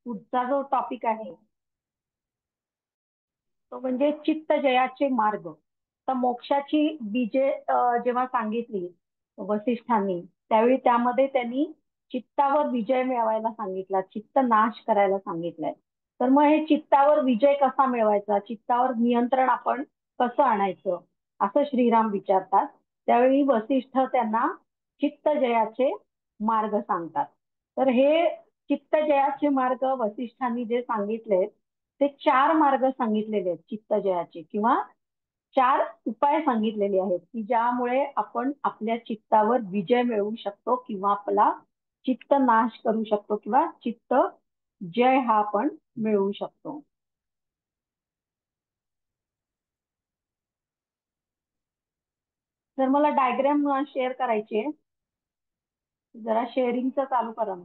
पुढचा जो टॉपिक आहे तो म्हणजे चित्त जयाचे मार्ग. तर मोक्षाची बीजे जेव्हा सांगितली वसिष्ठांनी, त्यावेळी त्यामध्ये त्यांनी चित्तावर विजय मिळवायला सांगितला, चित्त नाश करायला सांगितलंय. तर मग हे चित्तावर विजय कसा मिळवायचा, चित्तावर नियंत्रण आपण कसं आणायचं, असं श्रीराम विचारतात. त्यावेळी वसिष्ठ त्यांना चित्त जयाचे मार्ग सांगतात. तर हे चित्त जयाचे मार्ग वसिष्ठांनी जे सांगितले ते चार मार्ग सांगितलेले आहेत चित्त जयाचे, किंवा चार उपाय सांगितलेले आहेत की ज्यामुळे आपण आपल्या चित्तावर विजय मिळवू शकतो, किंवा आपला चित्त नाश करू शकतो, किंवा चित्त जय हा आपण मिळवू शकतो. तर मला डायग्राम शेअर करायची आहे, जरा शेअरिंगचं चालू करा ना.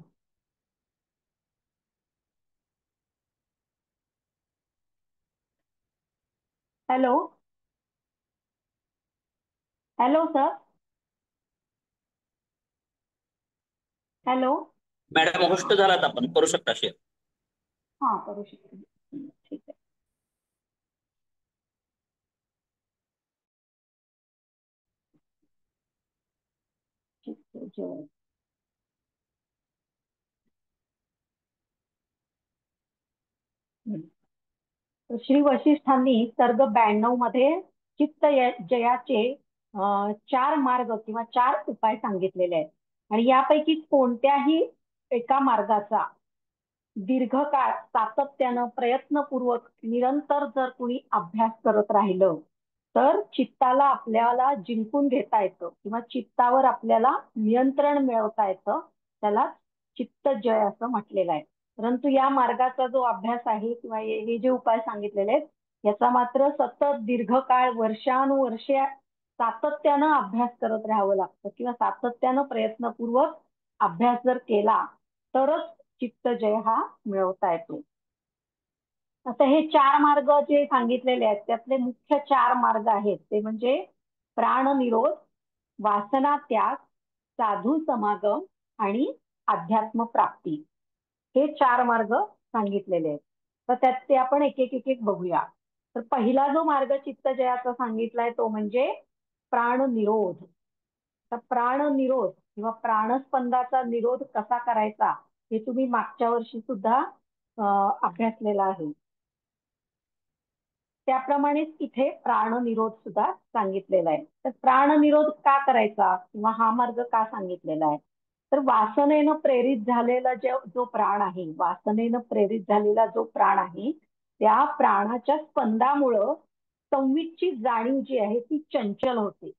Hello. Hello sir. Hello. Madam host झालात, आपण करू शकता शेअर. हा, करू शकतो. ठीक आहे. चित्त जय. श्री वशिष्ठांनी सर्ग 92 मध्ये चित्त जयाचे चार मार्ग किंवा चार उपाय सांगितलेले आहेत. आणि यापैकी कोणत्याही एका मार्गाचा दीर्घकाळ सातत्यानं प्रयत्नपूर्वक निरंतर जर कुणी अभ्यास करत राहिलं तर चित्ताला आपल्याला जिंकून घेता येतं, किंवा चित्तावर आपल्याला नियंत्रण मिळवता येतं. त्याला चित्त जय असं म्हटलेलं आहे. परंतु या मार्गाचा जो अभ्यास आहे किंवा हे जे उपाय सांगितलेले आहेत याचा मात्र सतत दीर्घकाळ वर्षानुवर्षे सातत्यानं अभ्यास करत राहावं लागतं, किंवा सातत्यानं प्रयत्नपूर्वक अभ्यास जर केला तरच चित्त जय हा मिळवता येतो. आता हे चार मार्ग जे सांगितलेले आहेत त्यातले मुख्य चार मार्ग आहेत ते म्हणजे प्राणनिरोध, वासना त्याग, साधू समागम आणि अध्यात्म प्राप्ती. हे चार मार्ग सांगितलेले आहेत. तर त्यात ते आपण एक एक एक एक बघूया. तर पहिला जो मार्ग चित्तजयाचा सांगितलाय तो म्हणजे प्राणनिरोध. तर प्राणनिरोध किंवा प्राणस्पंदाचा निरोध कसा करायचा हे तुम्ही मागच्या वर्षी सुद्धा अभ्यासलेला आहे. त्याप्रमाणेच इथे प्राणनिरोध सुद्धा सांगितलेला आहे. तर प्राणनिरोध का करायचा किंवा हा मार्ग का सांगितलेला आहे, तर वासनेनं प्रेरित झालेला जो प्राण आहे, वासनेनं प्रेरित झालेला जो प्राण आहे त्या प्राणाच्या स्पंदामुळं संवितची जाणीव जी आहे ती चंचल होते.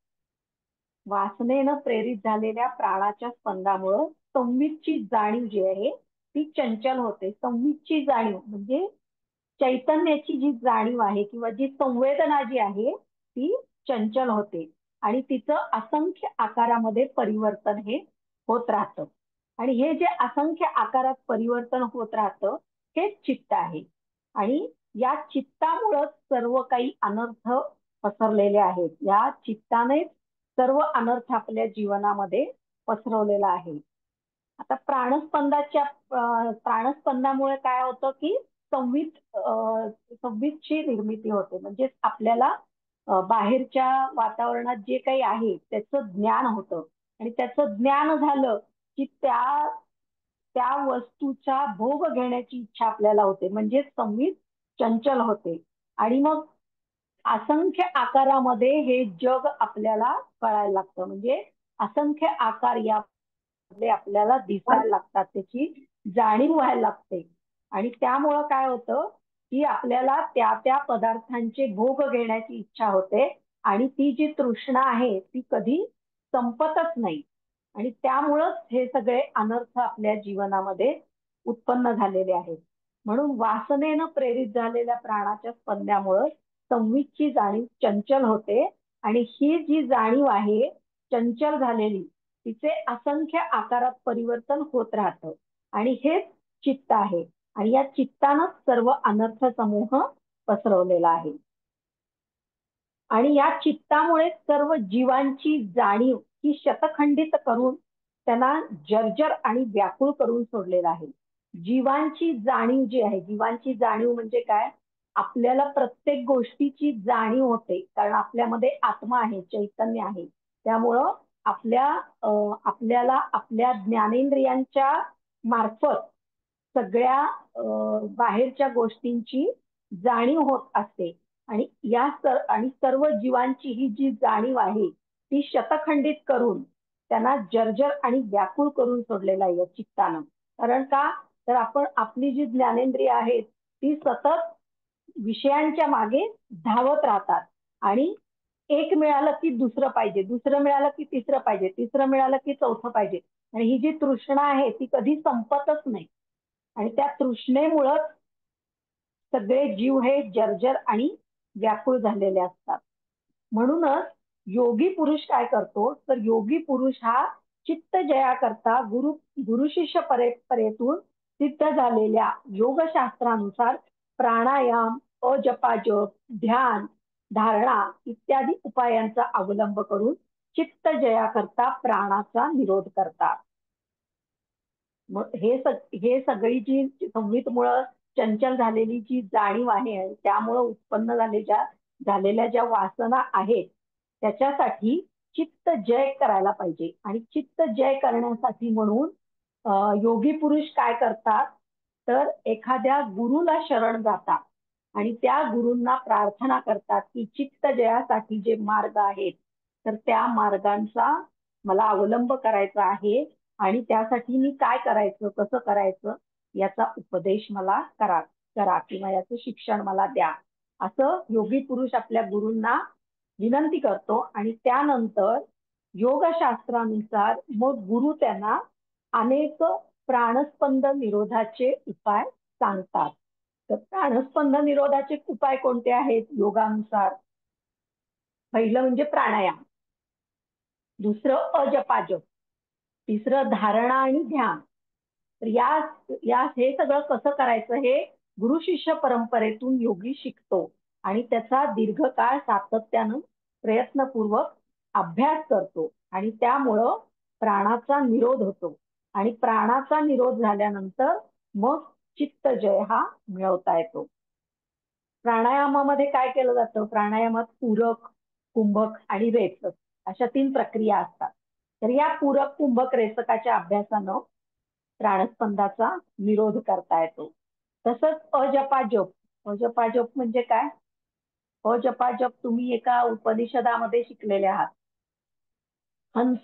वासनेनं प्रेरित झालेल्या प्राणाच्या स्पंदामुळं संवितची जाणीव जी आहे ती चंचल होते. संवितची जाणीव म्हणजे चैतन्याची जी जाणीव आहे किंवा जी संवेदना जी आहे ती चंचल होते, आणि तिचं असंख्य आकारामध्ये परिवर्तन हे होत राहतं. आणि हे जे असंख्य आकारात परिवर्तन होत राहतं हेच चित्त आहे. आणि या चित्तामुळं सर्व काही अनर्थ पसरलेले आहेत. या चित्ताने सर्व अनर्थ आपल्या जीवनामध्ये पसरवलेला आहे. आता प्राणस्पंदामुळे काय होतं की संवितची निर्मिती होते. म्हणजे आपल्याला बाहेरच्या वातावरणात जे काही आहे त्याचं ज्ञान होतं, आणि त्याचं ज्ञान झालं की त्या त्या वस्तूचा भोग घेण्याची इच्छा आपल्याला होते, म्हणजे संवित चंचल होते. आणि मग असंख्य आकारामध्ये हे जग आपल्याला कळायला लागतं. म्हणजे असंख्य आकार या आपल्याला दिसायला लागतात, त्याची जाणीव व्हायला लागते. आणि त्यामुळं काय होतं की आपल्याला त्या त्या पदार्थांचे भोग घेण्याची इच्छा होते, आणि ती जी तृष्णा आहे ती कधी संपतच नाही. आणि त्यामुळंच हे सगळे अनर्थ आपल्या जीवनामध्ये उत्पन्न झालेले आहेत. म्हणून वासनेनं प्रेरित झालेल्या प्राणाच्या स्पंदामुळं संवितची जाणीव चंचल होते, आणि ही जी जाणीव आहे चंचल झालेली तिचे असंख्य आकारात परिवर्तन होत राहतं, आणि हेच चित्त आहे. आणि या चित्तानंच सर्व अनर्थ समूह पसरवलेला आहे. आणि या चित्तामुळे सर्व जीवांची जाणीव ही शतखंडित करून त्यांना जर्जर आणि व्याकुळ करून सोडलेला आहे. जीवांची जाणीव जी आहे, जीवांची जाणीव म्हणजे काय? आपल्याला प्रत्येक गोष्टीची जाणीव होते, कारण आपल्यामध्ये आत्मा आहे, चैतन्य आहे. त्यामुळं आपल्या आपल्याला आपल्या ज्ञानेंद्रियांच्या मार्फत सगळ्या बाहेरच्या गोष्टींची जाणीव होत असते. आणि आणि सर्व जीवांची ही जी जाणीव आहे ती शतखंडित करून त्यांना जर्जर आणि व्याकुळ करून सोडलेला आहे या चित्तानं. कारण का? तर आपण आपली जी ज्ञानेंद्रिय आहेत ती सतत विषयांच्या मागे धावत राहतात. आणि एक मिळालं की दुसरं पाहिजे, दुसरं मिळालं की तिसरं पाहिजे, तिसरं मिळालं की चौथं पाहिजे. आणि ही जी तृष्णा आहे ती कधी संपतच नाही. आणि त्या तृष्णेमुळंच सगळे जीव हे जर्जर आणि व्याकुळ झालेले असतात. म्हणूनच योगी पुरुष काय करतो? तर योगी पुरुष हा चित्त जया करता गुरु शिष्य परंपरेतून सिद्ध झालेल्या योगशास्त्रानुसार प्राणायाम, अजपाजप, ध्यान, धारणा इत्यादी उपायांचा अवलंब करून चित्त जया करता प्राणाचा निरोध करतात. मग हे सगळी जी संहितेमुळं चंचल झालेली जी जाणीव आहे, त्यामुळं उत्पन्न झालेल्या ज्या वासना आहेत त्याच्यासाठी चित्त जय करायला पाहिजे. आणि चित्त जय करण्यासाठी म्हणून योगी पुरुष काय करतात? तर एखाद्या गुरुला शरण जातात आणि त्या गुरूंना प्रार्थना करतात की चित्त जयासाठी जे मार्ग आहेत तर त्या मार्गांचा मला अवलंब करायचा आहे. आणि त्यासाठी मी काय करायचं, कसं करायचं याचा उपदेश मला करा किंवा याचं शिक्षण मला द्या, असं योगी पुरुष आपल्या गुरूंना विनंती करतो. आणि त्यानंतर योगशास्त्रानुसार मग गुरु त्यांना अनेक प्राणस्पंद निरोधाचे उपाय सांगतात. तर प्राणस्पंद निरोधाचे उपाय कोणते आहेत योगानुसार? पहिलं म्हणजे प्राणायाम, दुसरं अजपाजप, तिसरं धारणा आणि ध्यान. तर या हे सगळं कसं करायचं हे गुरु शिष्य परंपरेतून योगी शिकतो आणि त्याचा दीर्घकाळ सातत्यानं प्रयत्नपूर्वक अभ्यास करतो. आणि त्यामुळं प्राणाचा निरोध होतो. आणि प्राणाचा निरोध झाल्यानंतर मग चित्तजय हा मिळवता येतो. प्राणायामामध्ये काय केलं जातं? प्राणायामात पूरक, कुंभक आणि रेचक अशा 3 प्रक्रिया असतात. तर या पूरक, कुंभक, रेचकाच्या अभ्यासानं प्राणस्पंदाचा निरोध करता येतो. तसंच अजपाजप म्हणजे काय? अजपाजप तुम्ही एका उपनिषदामध्ये शिकलेले आहात. हंस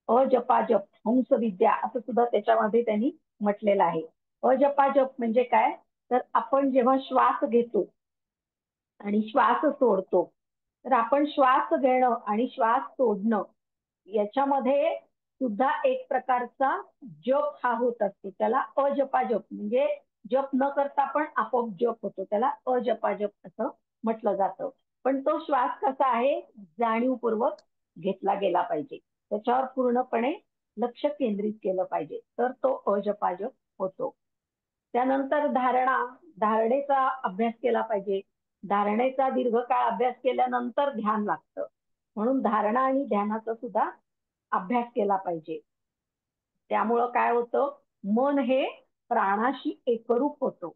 अजपाजप, हंस विद्या असं सुद्धा त्याच्यामध्ये त्यांनी म्हटलेलं आहे. अजपाजप म्हणजे काय? तर आपण जेव्हा श्वास घेतो आणि श्वास सोडतो, तर आपण श्वास घेणं आणि श्वास सोडणं याच्यामध्ये सुद्धा एक प्रकारचा जप हा होत असतो. त्याला अजपाजप म्हणजे जप न करता पण आपोआप जप होतो, त्याला अजपाजप असं म्हटलं जातं. पण तो श्वास कसा आहे? जाणीवपूर्वक घेतला गेला पाहिजे, त्याच्यावर पूर्णपणे लक्ष केंद्रित केलं पाहिजे, तर तो अजपाजप होतो. त्यानंतर धारणेचा अभ्यास केला पाहिजे. धारणेचा दीर्घकाळ अभ्यास केल्यानंतर ध्यान लागतं, म्हणून धारणा आणि ध्यानाचा सुद्धा अभ्यास केला पाहिजे. त्यामुळं काय होतं? मन हे प्राणाशी एकरूप होतं.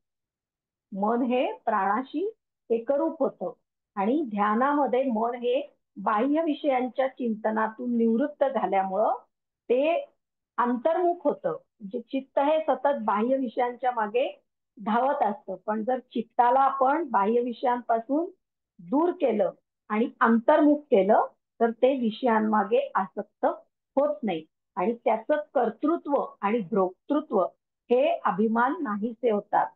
मन हे प्राणाशी एकरूप होतं. आणि ध्यानामध्ये मन हे बाह्य विषयांच्या चिंतनातून निवृत्त झाल्यामुळं ते अंतर्मुख होतं. म्हणजे चित्त हे सतत बाह्य विषयांच्या मागे धावत असतं. पण जर चित्ताला आपण बाह्य विषयांपासून दूर केलं आणि अंतर्मुख केलं तर ते विषयांमागे आसक्त होत नाही. आणि त्याचं कर्तृत्व आणि भोक्तृत्व हे अभिमान नाहीसे होतात.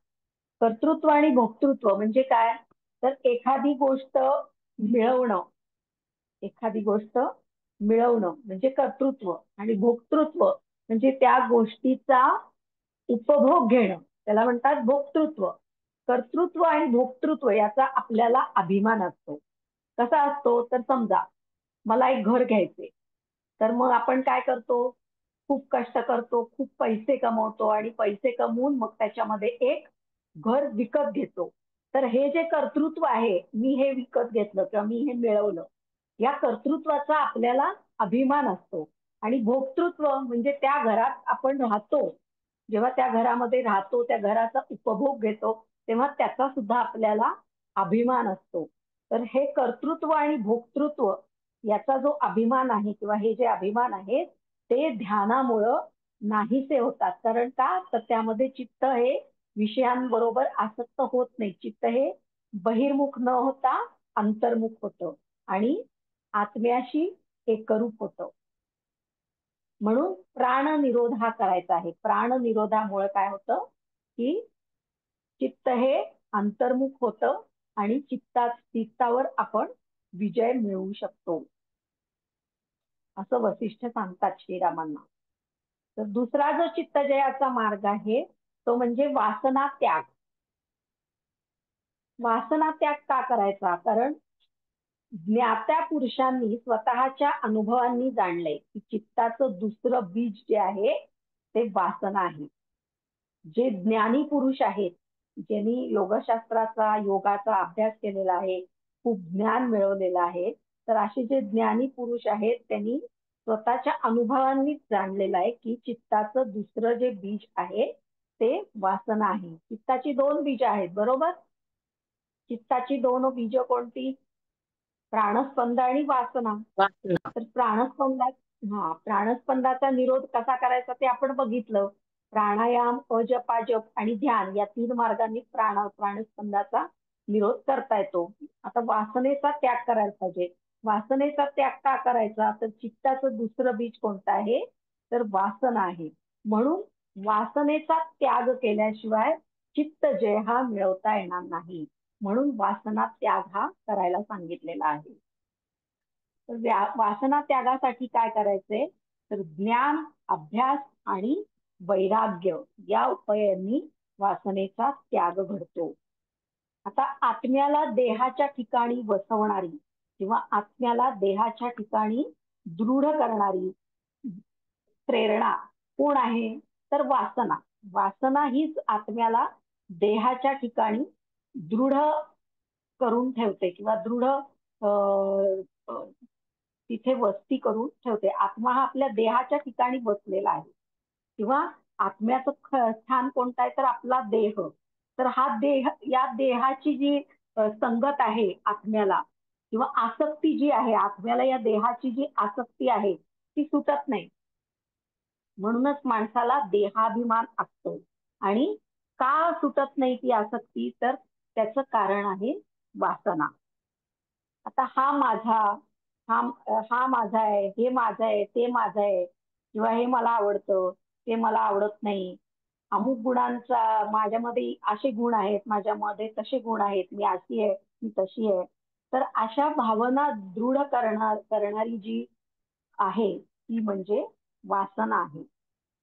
कर्तृत्व आणि भोक्तृत्व म्हणजे काय? तर मिळवणं एखादी गोष्ट मिळवणं म्हणजे कर्तृत्व. आणि भोक्तृत्व म्हणजे त्या गोष्टीचा उपभोग घेणं, त्याला म्हणतात भोक्तृत्व. कर्तृत्व आणि भोक्तृत्व याचा आपल्याला अभिमान असतो. कसा असतो? तर समजा मला एक घर घ्यायचे, तर मग आपण काय करतो? खूप कष्ट करतो, खूप पैसे कमवतो आणि पैसे कमवून मग त्याच्यामध्ये एक घर विकत घेतो. तर हे जे कर्तृत्व आहे, मी हे विकत घेतलं किंवा मी हे मिळवलं, या कर्तृत्वाचा आपल्याला अभिमान असतो. आणि भोक्तृत्व म्हणजे त्या घरात आपण राहतो, जेव्हा त्या घरामध्ये राहतो, त्या घराचा उपभोग घेतो, तेव्हा त्याचा सुद्धा आपल्याला अभिमान असतो. तर हे कर्तृत्व आणि भोक्तृत्व याचा जो अभिमान आहे किंवा हे जे अभिमान आहेत ते ध्यानामुळं नाहीसे होतात. कारण का तर त्यामध्ये चित्त हे विषयांबरोबर आसक्त होत नाही. चित्त हे बहिर्मुख न होता अंतर्मुख होतं आणि आत्म्याशी एकरूप होतं. म्हणून प्राणनिरोध हा करायचा आहे. प्राणनिरोधामुळे काय होतं की चित्त हे अंतर्मुख होतं आणि चित्तावर आपण विजय मिळवू शकतो, असं वसिष्ठ सांगतात श्रीरामांना. तर दुसरा जो चित्तजयाचा मार्ग आहे तो म्हणजे वासना त्याग. वासना त्याग का करायचा? कारण ज्ञात्या पुरुषांनी स्वतःच्या अनुभवांनी जाणलंय की चित्ताचं दुसरं बीज जे आहे ते वासना आहे. जे ज्ञानी पुरुष आहेत, ज्यांनी योगशास्त्राचा योगाचा अभ्यास केलेला आहे, खूप ज्ञान मिळवलेलं आहे, तर असे जे ज्ञानी पुरुष आहेत त्यांनी स्वतःच्या अनुभवांनीच जाणलेलं आहे की चित्ताचं दुसरं जे बीज आहे ते वासना आहे. चित्ताची दोन बीज आहेत, बरोबर? चित्ताची दोन बीज कोणती? प्राणस्पंद आणि वासना. वासना. तर प्राणस्पंदाचा निरोध कसा करायचा ते आपण बघितलं. प्राणायाम, अजपा जप आणि ध्यान या 3 मार्गांनी प्राणस्पंदाचा निरोध करता येतो. आता वासनेचा त्याग करायला पाहिजे. वासनेचा त्याग का करायचा? तर चित्ताचं दुसरं बीज कोणतं आहे? तर वासना आहे. म्हणून वासनेचा त्याग केल्याशिवाय चित्तजय हा मिळवता येणार नाही. म्हणून वासना त्याग हा करायला सांगितलेला आहे. तर वासना त्यागासाठी काय करायचंय? तर ज्ञान, अभ्यास आणि वैराग्य या उपायांनी वासनेचा त्याग घडतो. आता आत्म्याला देहाच्या ठिकाणी बसवणारी किंवा आत्म्याला देहाच्या ठिकाणी दृढ करणारी प्रेरणा कोण आहे? तर वासना. वासना हीच आत्म्याला देहाच्या ठिकाणी दृढ करून ठेवते किंवा दृढ तिथे वस्ती करून ठेवते. आत्मा हा आपल्या देहाच्या ठिकाणी बसलेला आहे किंवा आत्म्याचं स्थान कोणतं आहे? तर आपला देह. तर हा देह, या देहाची जी संगत आहे आत्म्याला किंवा आसक्ती जी आहे आत्म्याला, या देहाची जी आसक्ती आहे ती सुटत नाही. म्हणूनच माणसाला देहाभिमान असतो. आणि का सुटत नाही ती आसक्ती? तर त्याचं कारण आहे वासना. आता हा माझा, हा हा माझा आहे, हे माझं आहे, ते माझं आहे, किंवा हे मला आवडतं, ते मला आवडत नाही. अमुक गुणांचा माझ्यामध्ये असे गुण आहेत, माझ्यामध्ये तसे गुण आहेत, मी अशी आहे, मी तशी आहे. तर अशा भावना दृढ करणारी जी आहे ती म्हणजे वासना आहे.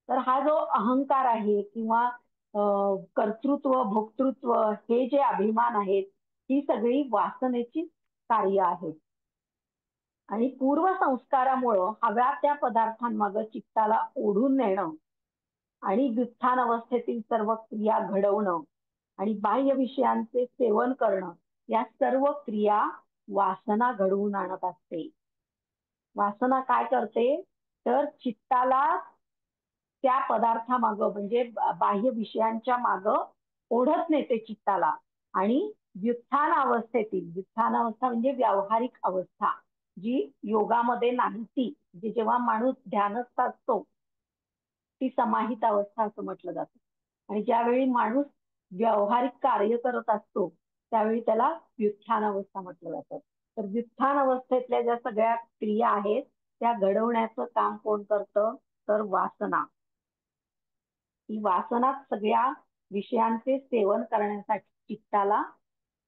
तर हा जो अहंकार आहे किंवा कर्तृत्व, भोक्तृत्व हे जे अभिमान आहेत ही सगळी वासनेची कार्य आहेत. आणि पूर्वसंस्कारामुळं हव्या त्या पदार्थांमागे चित्ताला ओढून नेणं आणि व्युत्थान अवस्थेतील सर्व क्रिया घडवणं आणि बाह्य विषयांचे सेवन करणं या सर्व क्रिया वासना घडवून आणत असते. वासना काय करते? तर चित्ताला त्या पदार्थामागं म्हणजे बाह्य विषयांच्या मागं ओढत नेते चित्ताला. आणि व्युत्थान अवस्थेतील, व्युत्थान अवस्था म्हणजे व्यावहारिक अवस्था जी योगामध्ये नाही ती, म्हणजे जेव्हा माणूस ध्यानस्थ असतो ती समाहित अवस्था असं म्हटलं जातं. आणि ज्यावेळी माणूस व्यावहारिक कार्य करत असतो त्यावेळी त्याला व्युत्थान अवस्था म्हटलं जातं. तर व्युत्थान अवस्थेतल्या ज्या सगळ्या क्रिया आहेत त्या घडवण्याचं काम कोण करतं? तर वासना. ही वासना सगळ्या विषयांचे सेवन करण्यासाठी चित्ताला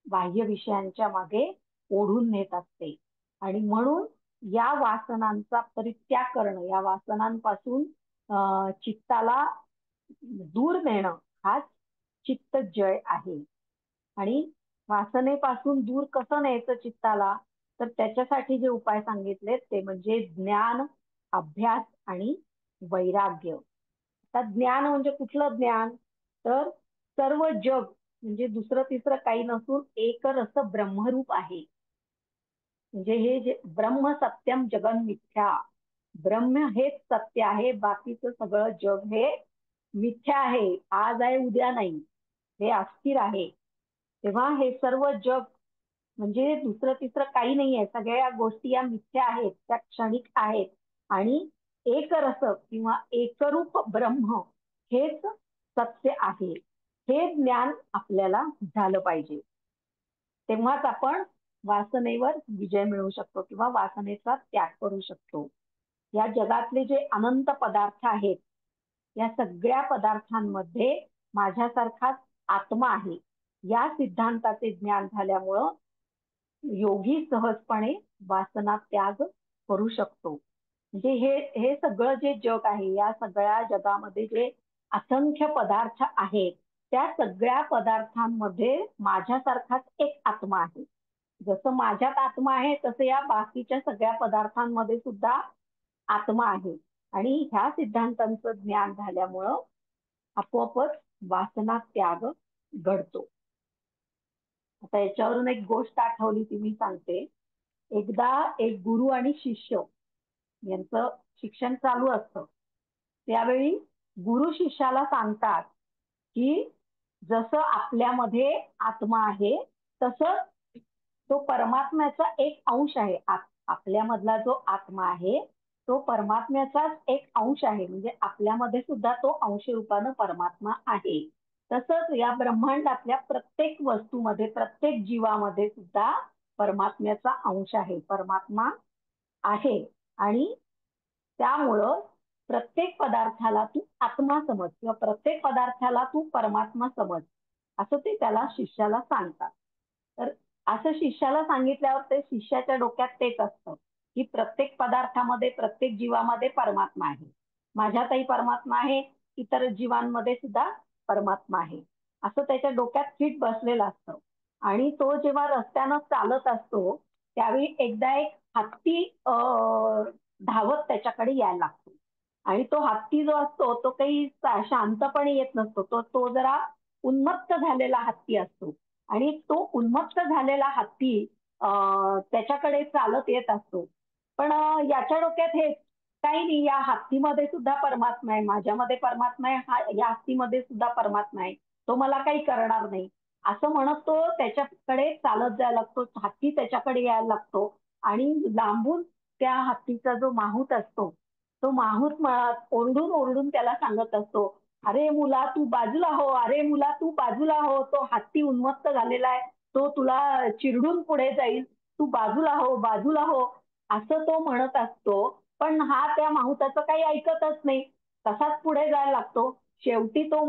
बाह्य विषयांच्या मागे ओढून नेत असते. आणि म्हणून या वासनांचा परित्याग करणं, या वासनांपासून चित्ताला दूर नेणं हाच चित्तजय आहे. आणि वासनेपासून दूर कसं न्यायचं चित्ताला? तर त्याच्यासाठी जे उपाय सांगितले ते म्हणजे ज्ञान, अभ्यास आणि वैराग्य. आता ज्ञान म्हणजे कुठलं ज्ञान? तर सर्व जग म्हणजे दुसरं तिसरं काही नसून एक रस ब्रह्मरूप आहे. म्हणजे हे जे ब्रह्म सत्यम जगन मिथ्या, ब्रह्म हेच सत्य आहे, बाकीचं सगळं जग हे मिथ्या आहे, आज आहे उद्या नाही, हे अस्थिर आहे, तेव्हा हे सर्व जग म्हणजे दुसरं तिसरं काही नाहीये. सगळ्या गोष्टी या मिथ्या आहेत, त्या क्षणिक आहेत आणि एकरस किंवा एकरूप ब्रह्म हेच सत्य आहे. हे ज्ञान आपल्याला झालं पाहिजे. तेव्हाच आपण वासनेवर विजय मिळवू शकतो किंवा वासनेचा त्याग करू शकतो. या जगातले जे अनंत पदार्थ आहेत, या सगळ्या पदार्थांमध्ये माझ्यासारखाच आत्मा आहे. या सिद्धांताचे ज्ञान झाल्यामुळं योगी सहजपणे वासना त्याग करू शकतो. म्हणजे हे हे सगळं जे जग आहे, या सगळ्या जगामध्ये जे असंख्य पदार्थ आहेत, त्या सगळ्या पदार्थांमध्ये माझ्यासारखाच एक आत्मा आहे. जसं माझ्यात आत्मा आहे तसं या बाकीच्या सगळ्या पदार्थांमध्ये सुद्धा आत्मा आहे. आणि ह्या सिद्धांतांचं ज्ञान झाल्यामुळं आपोआपच वासना त्याग घडतो. आता याच्यावरून एक गोष्ट आठवली ती मी सांगते. एकदा एक गुरु आणि शिष्य यांचं शिक्षण चालू असतं. त्यावेळी गुरु शिष्याला सांगतात की जसं आपल्यामध्ये आत्मा आहे तसं तो परमात्म्याचा एक अंश आहे. आपल्यामधला जो आत्मा आहे तो परमात्म्याचाच एक अंश आहे. म्हणजे आपल्यामध्ये सुद्धा तो अंश रूपानं परमात्मा आहे. तसंच या ब्रह्मांडातल्या प्रत्येक वस्तूमध्ये, प्रत्येक जीवामध्ये सुद्धा परमात्म्याचा अंश आहे, परमात्मा आहे. आणि त्यामुळं प्रत्येक पदार्थाला तू आत्मा समज किंवा प्रत्येक पदार्थाला तू परमात्मा समज, असं ते त्याला शिष्याला सांगतात. तर असं शिष्याला सांगितल्यावर ते शिष्याच्या डोक्यात तेच असतं की प्रत्येक पदार्थामध्ये, प्रत्येक जीवामध्ये परमात्मा आहे. माझ्यातही परमात्मा आहे, इतर जीवांमध्ये सुद्धा परमात्मा आहे, असं त्याच्या डोक्यात फिट बसलेलं असतं. आणि तो जेव्हा रस्त्यानं चालत असतो त्यावेळी एकदा एक हत्ती धावत त्याच्याकडे यायला लागतो. आणि तो हत्ती जो असतो तो काही शांतपणे येत नसतो. तो तो जरा उन्मत्त झालेला हत्ती असतो. आणि तो उन्मत्त झालेला हत्ती त्याच्याकडे चालत येत असतो. पण याच्या डोक्यात हे काही नाही, या हत्तीमध्ये सुद्धा परमात्मा आहे, माझ्यामध्ये परमात्मा आहे, या हत्तीमध्ये सुद्धा परमात्मा आहे, तो मला काही करणार नाही, असं म्हणत तो त्याच्याकडे चालत जायला लागतो. हत्ती त्याच्याकडे यायला लागतो आणि लांबून त्या हत्तीचा जो माहूत असतो तो माहूत ओरडून ओरडून त्याला सांगत असतो, अरे मुला तू बाजूला हो, अरे मुला तू बाजूला हो, तो हत्ती उन्मत्त झालेला आहे, तो तुला चिरडून पुढे जाईल, तू बाजूला हो, बाजूला हो, असं तो म्हणत असतो. पण हा त्या माहुताचं काही ऐकतच नाही, तसाच पुढे जायला लागतो. शेवटी तो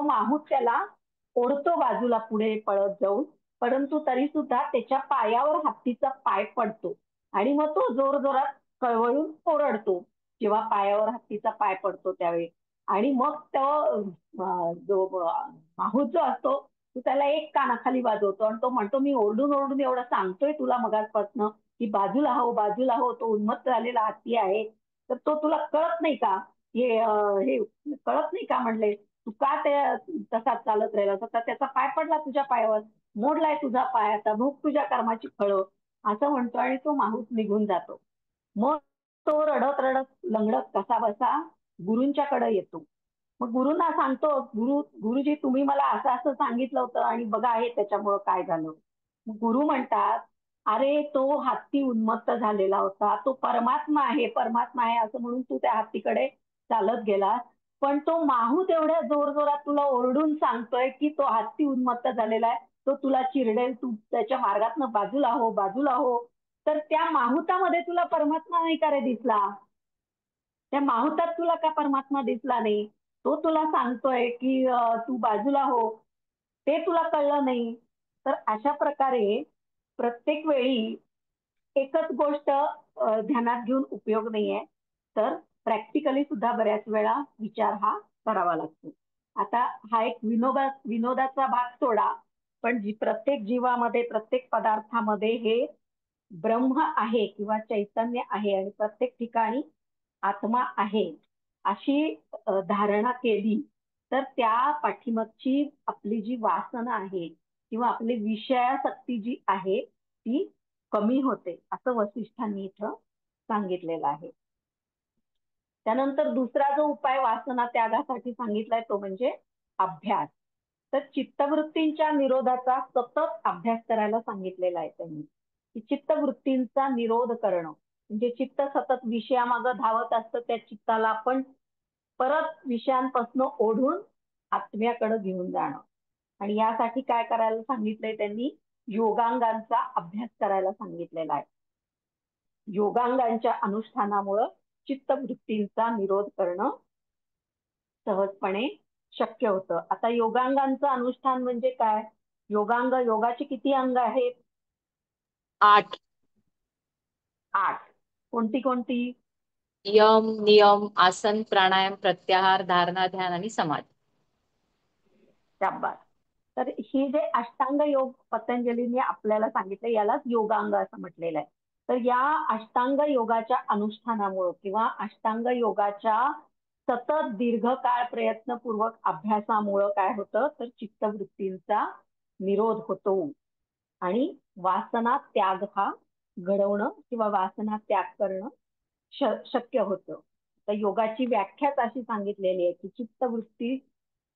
माहूत त्याला ओढतो बाजूला पुढे पळत जाऊन. परंतु तरी सुद्धा त्याच्या पायावर हत्तीचा पाय पडतो आणि मग तो जोरजोरात कळवळून ओरडतो जेव्हा पायावर हत्तीचा पाय पडतो त्यावेळी. आणि मग तो जो माहूत जो असतो तो त्याला एक कानाखाली वाजवतो आणि तो म्हणतो, मी ओरडून ओरडून एवढं सांगतोय तुला मगाचपासनं की बाजूला हो, बाजूला हो, तो उन्मत्त झालेला हत्ती आहे, तर तो तुला कळत नाही का? हे कळत नाही का म्हणले, तू का ते तसाच चालत राहिला, तर त्याचा पाय पडला तुझ्या पायावर, मोडलाय तुझा पाय, आता भोग तुझ्या कर्माची फळं, असं म्हणतो आणि तो माहूत निघून जातो. मग तो रडत रडत लंगडत कसा बसा गुरूंच्याकडे येतो. मग गुरुंना सांगतो, गुरुजी तुम्ही मला असं असं सांगितलं होतं आणि बघा आहे त्याच्यामुळं काय झालं. मग गुरु म्हणतात, अरे तो हत्ती उन्मत्त झालेला होता, तो परमात्मा आहे, परमात्मा आहे असं म्हणून तू त्या हत्तीकडे चालत गेला. पण तो माहूत एवढ्या जोरजोरात तुला ओरडून सांगतोय की तो हत्ती उन्मत्त झालेला आहे, तो तुला चिरडेल, तू त्याच्या मार्गातनं बाजूला हो, बाजूला हो. तर त्या माहुतामध्ये तुला परमात्मा नाही का रे दिसला? त्या माहुतात तुला का परमात्मा दिसला नाही? तो तुला सांगतोय की तू बाजूला हो, ते तुला कळलं नाही. तर अशा प्रकारे प्रत्येक वेळी एकच गोष्ट ध्यानात घेऊन उपयोग नाहीये. तर प्रॅक्टिकली सुद्धा बऱ्याच वेळा विचार हा करावा लागतो. आता हा एक विनोदाचा भाग सोडा, पण प्रत्येक जीवामध्ये, प्रत्येक पदार्थामध्ये हे ब्रह्म आहे किंवा चैतन्य आहे आणि प्रत्येक ठिकाणी आत्मा आहे, अशी धारणा केली तर त्या पाठीमागची आपली जी वासना आहे किंवा आपली विषयासक्ती जी आहे ती कमी होते, असं वसिष्ठांनी इथं सांगितलेलं आहे. त्यानंतर दुसरा जो उपाय वासना त्यागासाठी सांगितलाय तो म्हणजे अभ्यास. तर चित्तवृत्तींच्या निरोधाचा सतत अभ्यास करायला सांगितलेला आहे त्यांनी, की चित्तवृत्तींचा निरोध करणं म्हणजे चित्त सतत विषयामागं धावत असतं, त्या चित्ताला आपण परत विषयांपासून ओढून आत्म्याकडे घेऊन जाणं. आणि यासाठी काय करायला सांगितलंय त्यांनी, योगांगांचा अभ्यास करायला सांगितलेला आहे. योगांगांच्या अनुष्ठानामुळं चित्तवृत्तींचा निरोध करणं सहजपणे शक्य होतं. आता योगांगांचं अनुष्ठान म्हणजे काय? योगाचे किती अंग आहेत? 8. 8. कोणती कोणती? यम, नियम, आसन, प्राणायाम, प्रत्याहार, धारणा, ध्यान आणि समाधी. शाबास. तर हे जे अष्टांग योग पतंजलीने आपल्याला सांगितलं यालाच योगांग असं म्हटलेलं आहे. तर या अष्टांग योगाच्या अनुष्ठानामुळं किंवा अष्टांग योगाच्या सतत दीर्घकाळ प्रयत्नपूर्वक अभ्यासामुळं काय होतं, तर चित्तवृत्तींचा निरोध होतो आणि वासना त्याग हा घडवणं किंवा वासना त्याग करणं शक्य होतं. तर योगाची व्याख्याच अशी सांगितलेली आहे की चित्तवृत्ती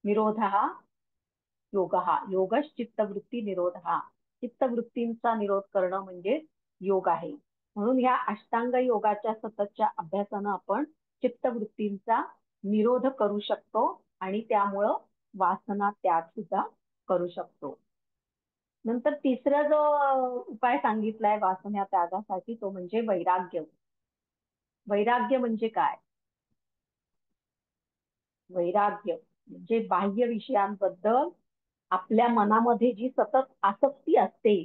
निरोध हा योगश चित्तवृत्ती निरोध हा, चित्तवृत्तींचा निरोध करणं म्हणजे योग आहे. म्हणून ह्या अष्टांग योगाच्या सततच्या अभ्यासानं आपण चित्तवृत्तींचा निरोध करू शकतो आणि त्यामुळं वासना त्याग सुद्धा करू शकतो. नंतर तिसरा जो उपाय सांगितलाय वासना त्यागासाठी तो म्हणजे वैराग्य. वैराग्य म्हणजे काय? वैराग्य म्हणजे बाह्य विषयांबद्दल आपल्या मनामध्ये जी सतत आसक्ती असते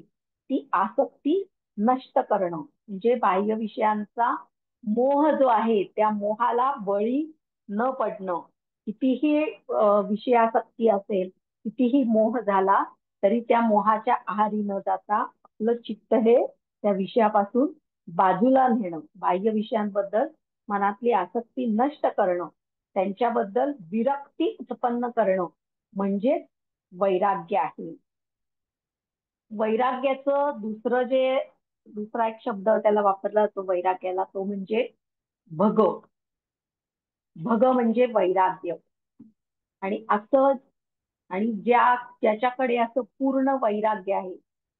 ती आसक्ती नष्ट करणं म्हणजे बाह्य विषयांचा मोह जो आहे त्या मोहाला बळी न पडणं. कितीही विषयासक्ती असेल, कितीही मोह झाला तरी त्या मोहाच्या आहारी न जाता आपलं चित्त हे त्या विषयापासून बाजूला नेणं, बाह्य विषयांबद्दल मनातली आसक्ती नष्ट करणं, त्यांच्याबद्दल विरक्ती उत्पन्न करणं म्हणजे वैराग्य आहे. वैराग्याचं दुसरा एक शब्द त्याला वापरला जातो वैराग्याला, तो म्हणजे भग. भग म्हणजे वैराग्य. आणि ज्याच्याकडे असं पूर्ण वैराग्य आहे,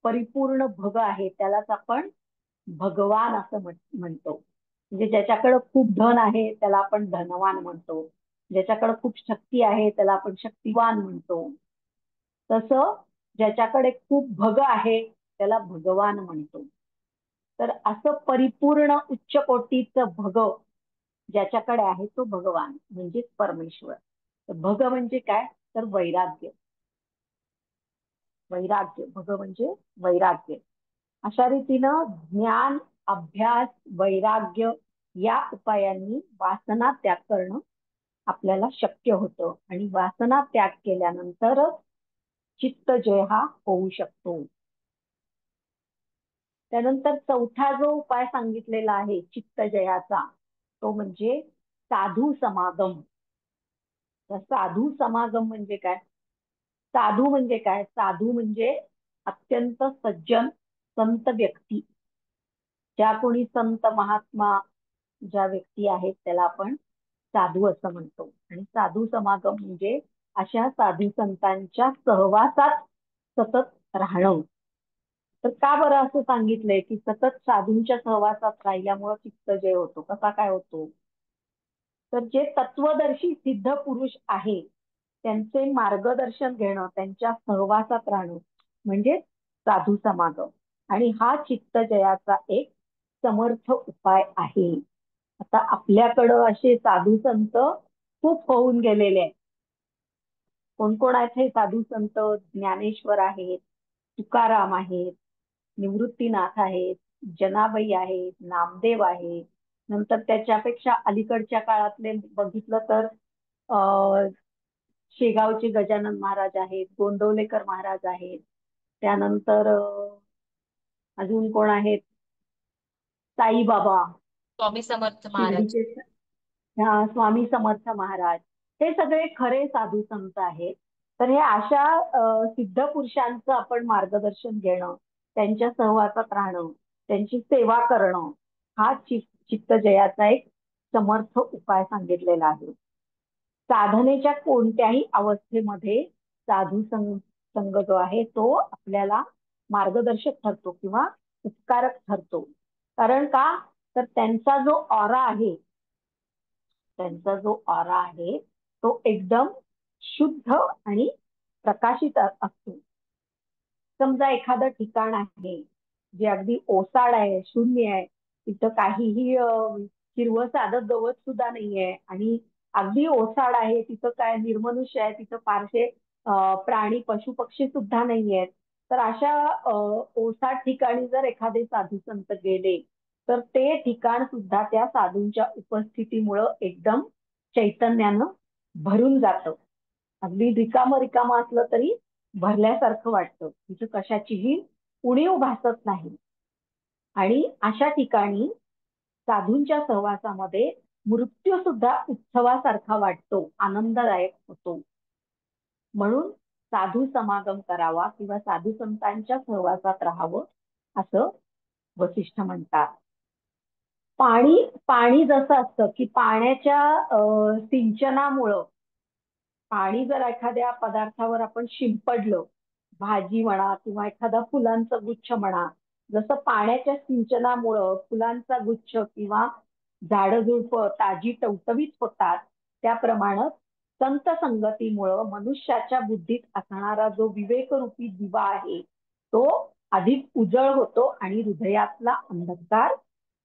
परिपूर्ण भग आहे, त्यालाच आपण भगवान असं म्हणतो. म्हणजे ज्याच्याकडे खूप धन आहे त्याला आपण धनवान म्हणतो, ज्याच्याकडे खूप शक्ती आहे त्याला आपण शक्तिवान म्हणतो. तसं ज्याच्याकडे खूप भग आहे त्याला भगवान म्हणतो. तर असं परिपूर्ण उच्च कोटीचं भग ज्याच्याकडे आहे तो भगवान म्हणजे परमेश्वर. तर भग म्हणजे काय? तर वैराग्य. भग म्हणजे वैराग्य. अशा रीतीनं ज्ञान, अभ्यास, वैराग्य या उपायांनी वासना त्याग करणं आपल्याला शक्य होतं आणि वासना त्याग केल्यानंतरच चित्तजय हा होऊ शकतो. त्यानंतर चौथा जो उपाय सांगितलेला आहे चित्तजयाचा तो म्हणजे साधू समागम. तर साधू समागम म्हणजे काय? साधू म्हणजे काय? साधू म्हणजे अत्यंत सज्जन संत व्यक्ती. ज्या कोणी संत महात्मा ज्या व्यक्ती आहेत त्याला आपण साधू असं म्हणतो. आणि साधू समागम म्हणजे अशा साधू संतांच्या सहवासात सतत राहणं. तर का बरं असं सांगितलंय की सतत साधूंच्या सहवासात राहिल्यामुळे चित्तजय होतो? कसा काय होतो? तर जे तत्वदर्शी सिद्ध पुरुष आहे त्यांचे मार्गदर्शन घेणं, त्यांच्या सहवासात राहणं म्हणजे साधू समागम. आणि हा चित्तजयाचा एक समर्थ उपाय आहे. आता आपल्याकडं असे साधू संत खूप होऊन गेलेले आहेत. कोण कोण आहेत हे साधू संत? ज्ञानेश्वर आहेत, तुकाराम आहेत, निवृत्तीनाथ आहेत, जनाबाई आहेत, नामदेव आहे. नंतर त्याच्यापेक्षा अलीकडच्या काळातले बघितलं तर शेगावचे गजानन महाराज आहेत, गोंदवलेकर महाराज आहेत. त्यानंतर अजून कोण आहेत? साईबाबा, स्वामी समर्थ महाराज. शिर्डीचे स्वामी समर्थ महाराज. हे सगळे खरे साधू संत आहेत. तर हे अशा सिद्ध पुरुषांचं आपण मार्गदर्शन घेणं, त्यांच्या सहवासात राहणं, त्यांची सेवा करणं हा चित्तजयाचा एक समर्थ उपाय सांगितलेला आहे. साधनेच्या कोणत्याही अवस्थेमध्ये साधू संग जो आहे तो आपल्याला मार्गदर्शक ठरतो किंवा उपकारक ठरतो. कारण का, तर त्यांचा जो ऑरा आहे तो एकदम शुद्ध आणि प्रकाशित असतो. समजा एखादं ठिकाण आहे जे अगदी ओसाड आहे, शून्य आहे, तिथं काहीही हिरवं साधं गवत सुद्धा नाहीये आणि अगदी ओसाड आहे, तिथं काय निर्मनुष्य आहे, तिथं फारसे प्राणी पशु पक्षी सुद्धा नाहीयेत. तर अशा ओसाड ठिकाणी जर एखादे साधू संत गेले तर ते ठिकाण सुद्धा त्या साधूंच्या उपस्थितीमुळं एकदम चैतन्यानं भरून जातं. अगदी रिकामं असलं तरी भरल्यासारखं वाटतं, तिथे कशाचीही उणीव भासत नाही. आणि अशा ठिकाणी साधूंच्या सहवासामध्ये मृत्यू सुद्धा उत्सवासारखा वाटतो, आनंददायक होतो. म्हणून साधू समागम करावा किंवा साधू संतांच्या सहवासात राहावं असं वसिष्ठ म्हणतात. पाणी जसं असतं की पाण्याच्या सिंचनामुळं पाणी जर एखाद्या पदार्थावर आपण शिंपडलं, भाजी म्हणा किंवा एखादा फुलांचा गुच्छ म्हणा, जसं पाण्याच्या सिंचनामुळं फुलांचा गुच्छ किंवा झाडझुडपं ताजी टवटवीत होतात, त्याप्रमाणे संत संगतीमुळं मनुष्याच्या बुद्धीत असणारा जो विवेकरूपी दिवा आहे तो अधिक उजळ होतो आणि हृदयातला अंधकार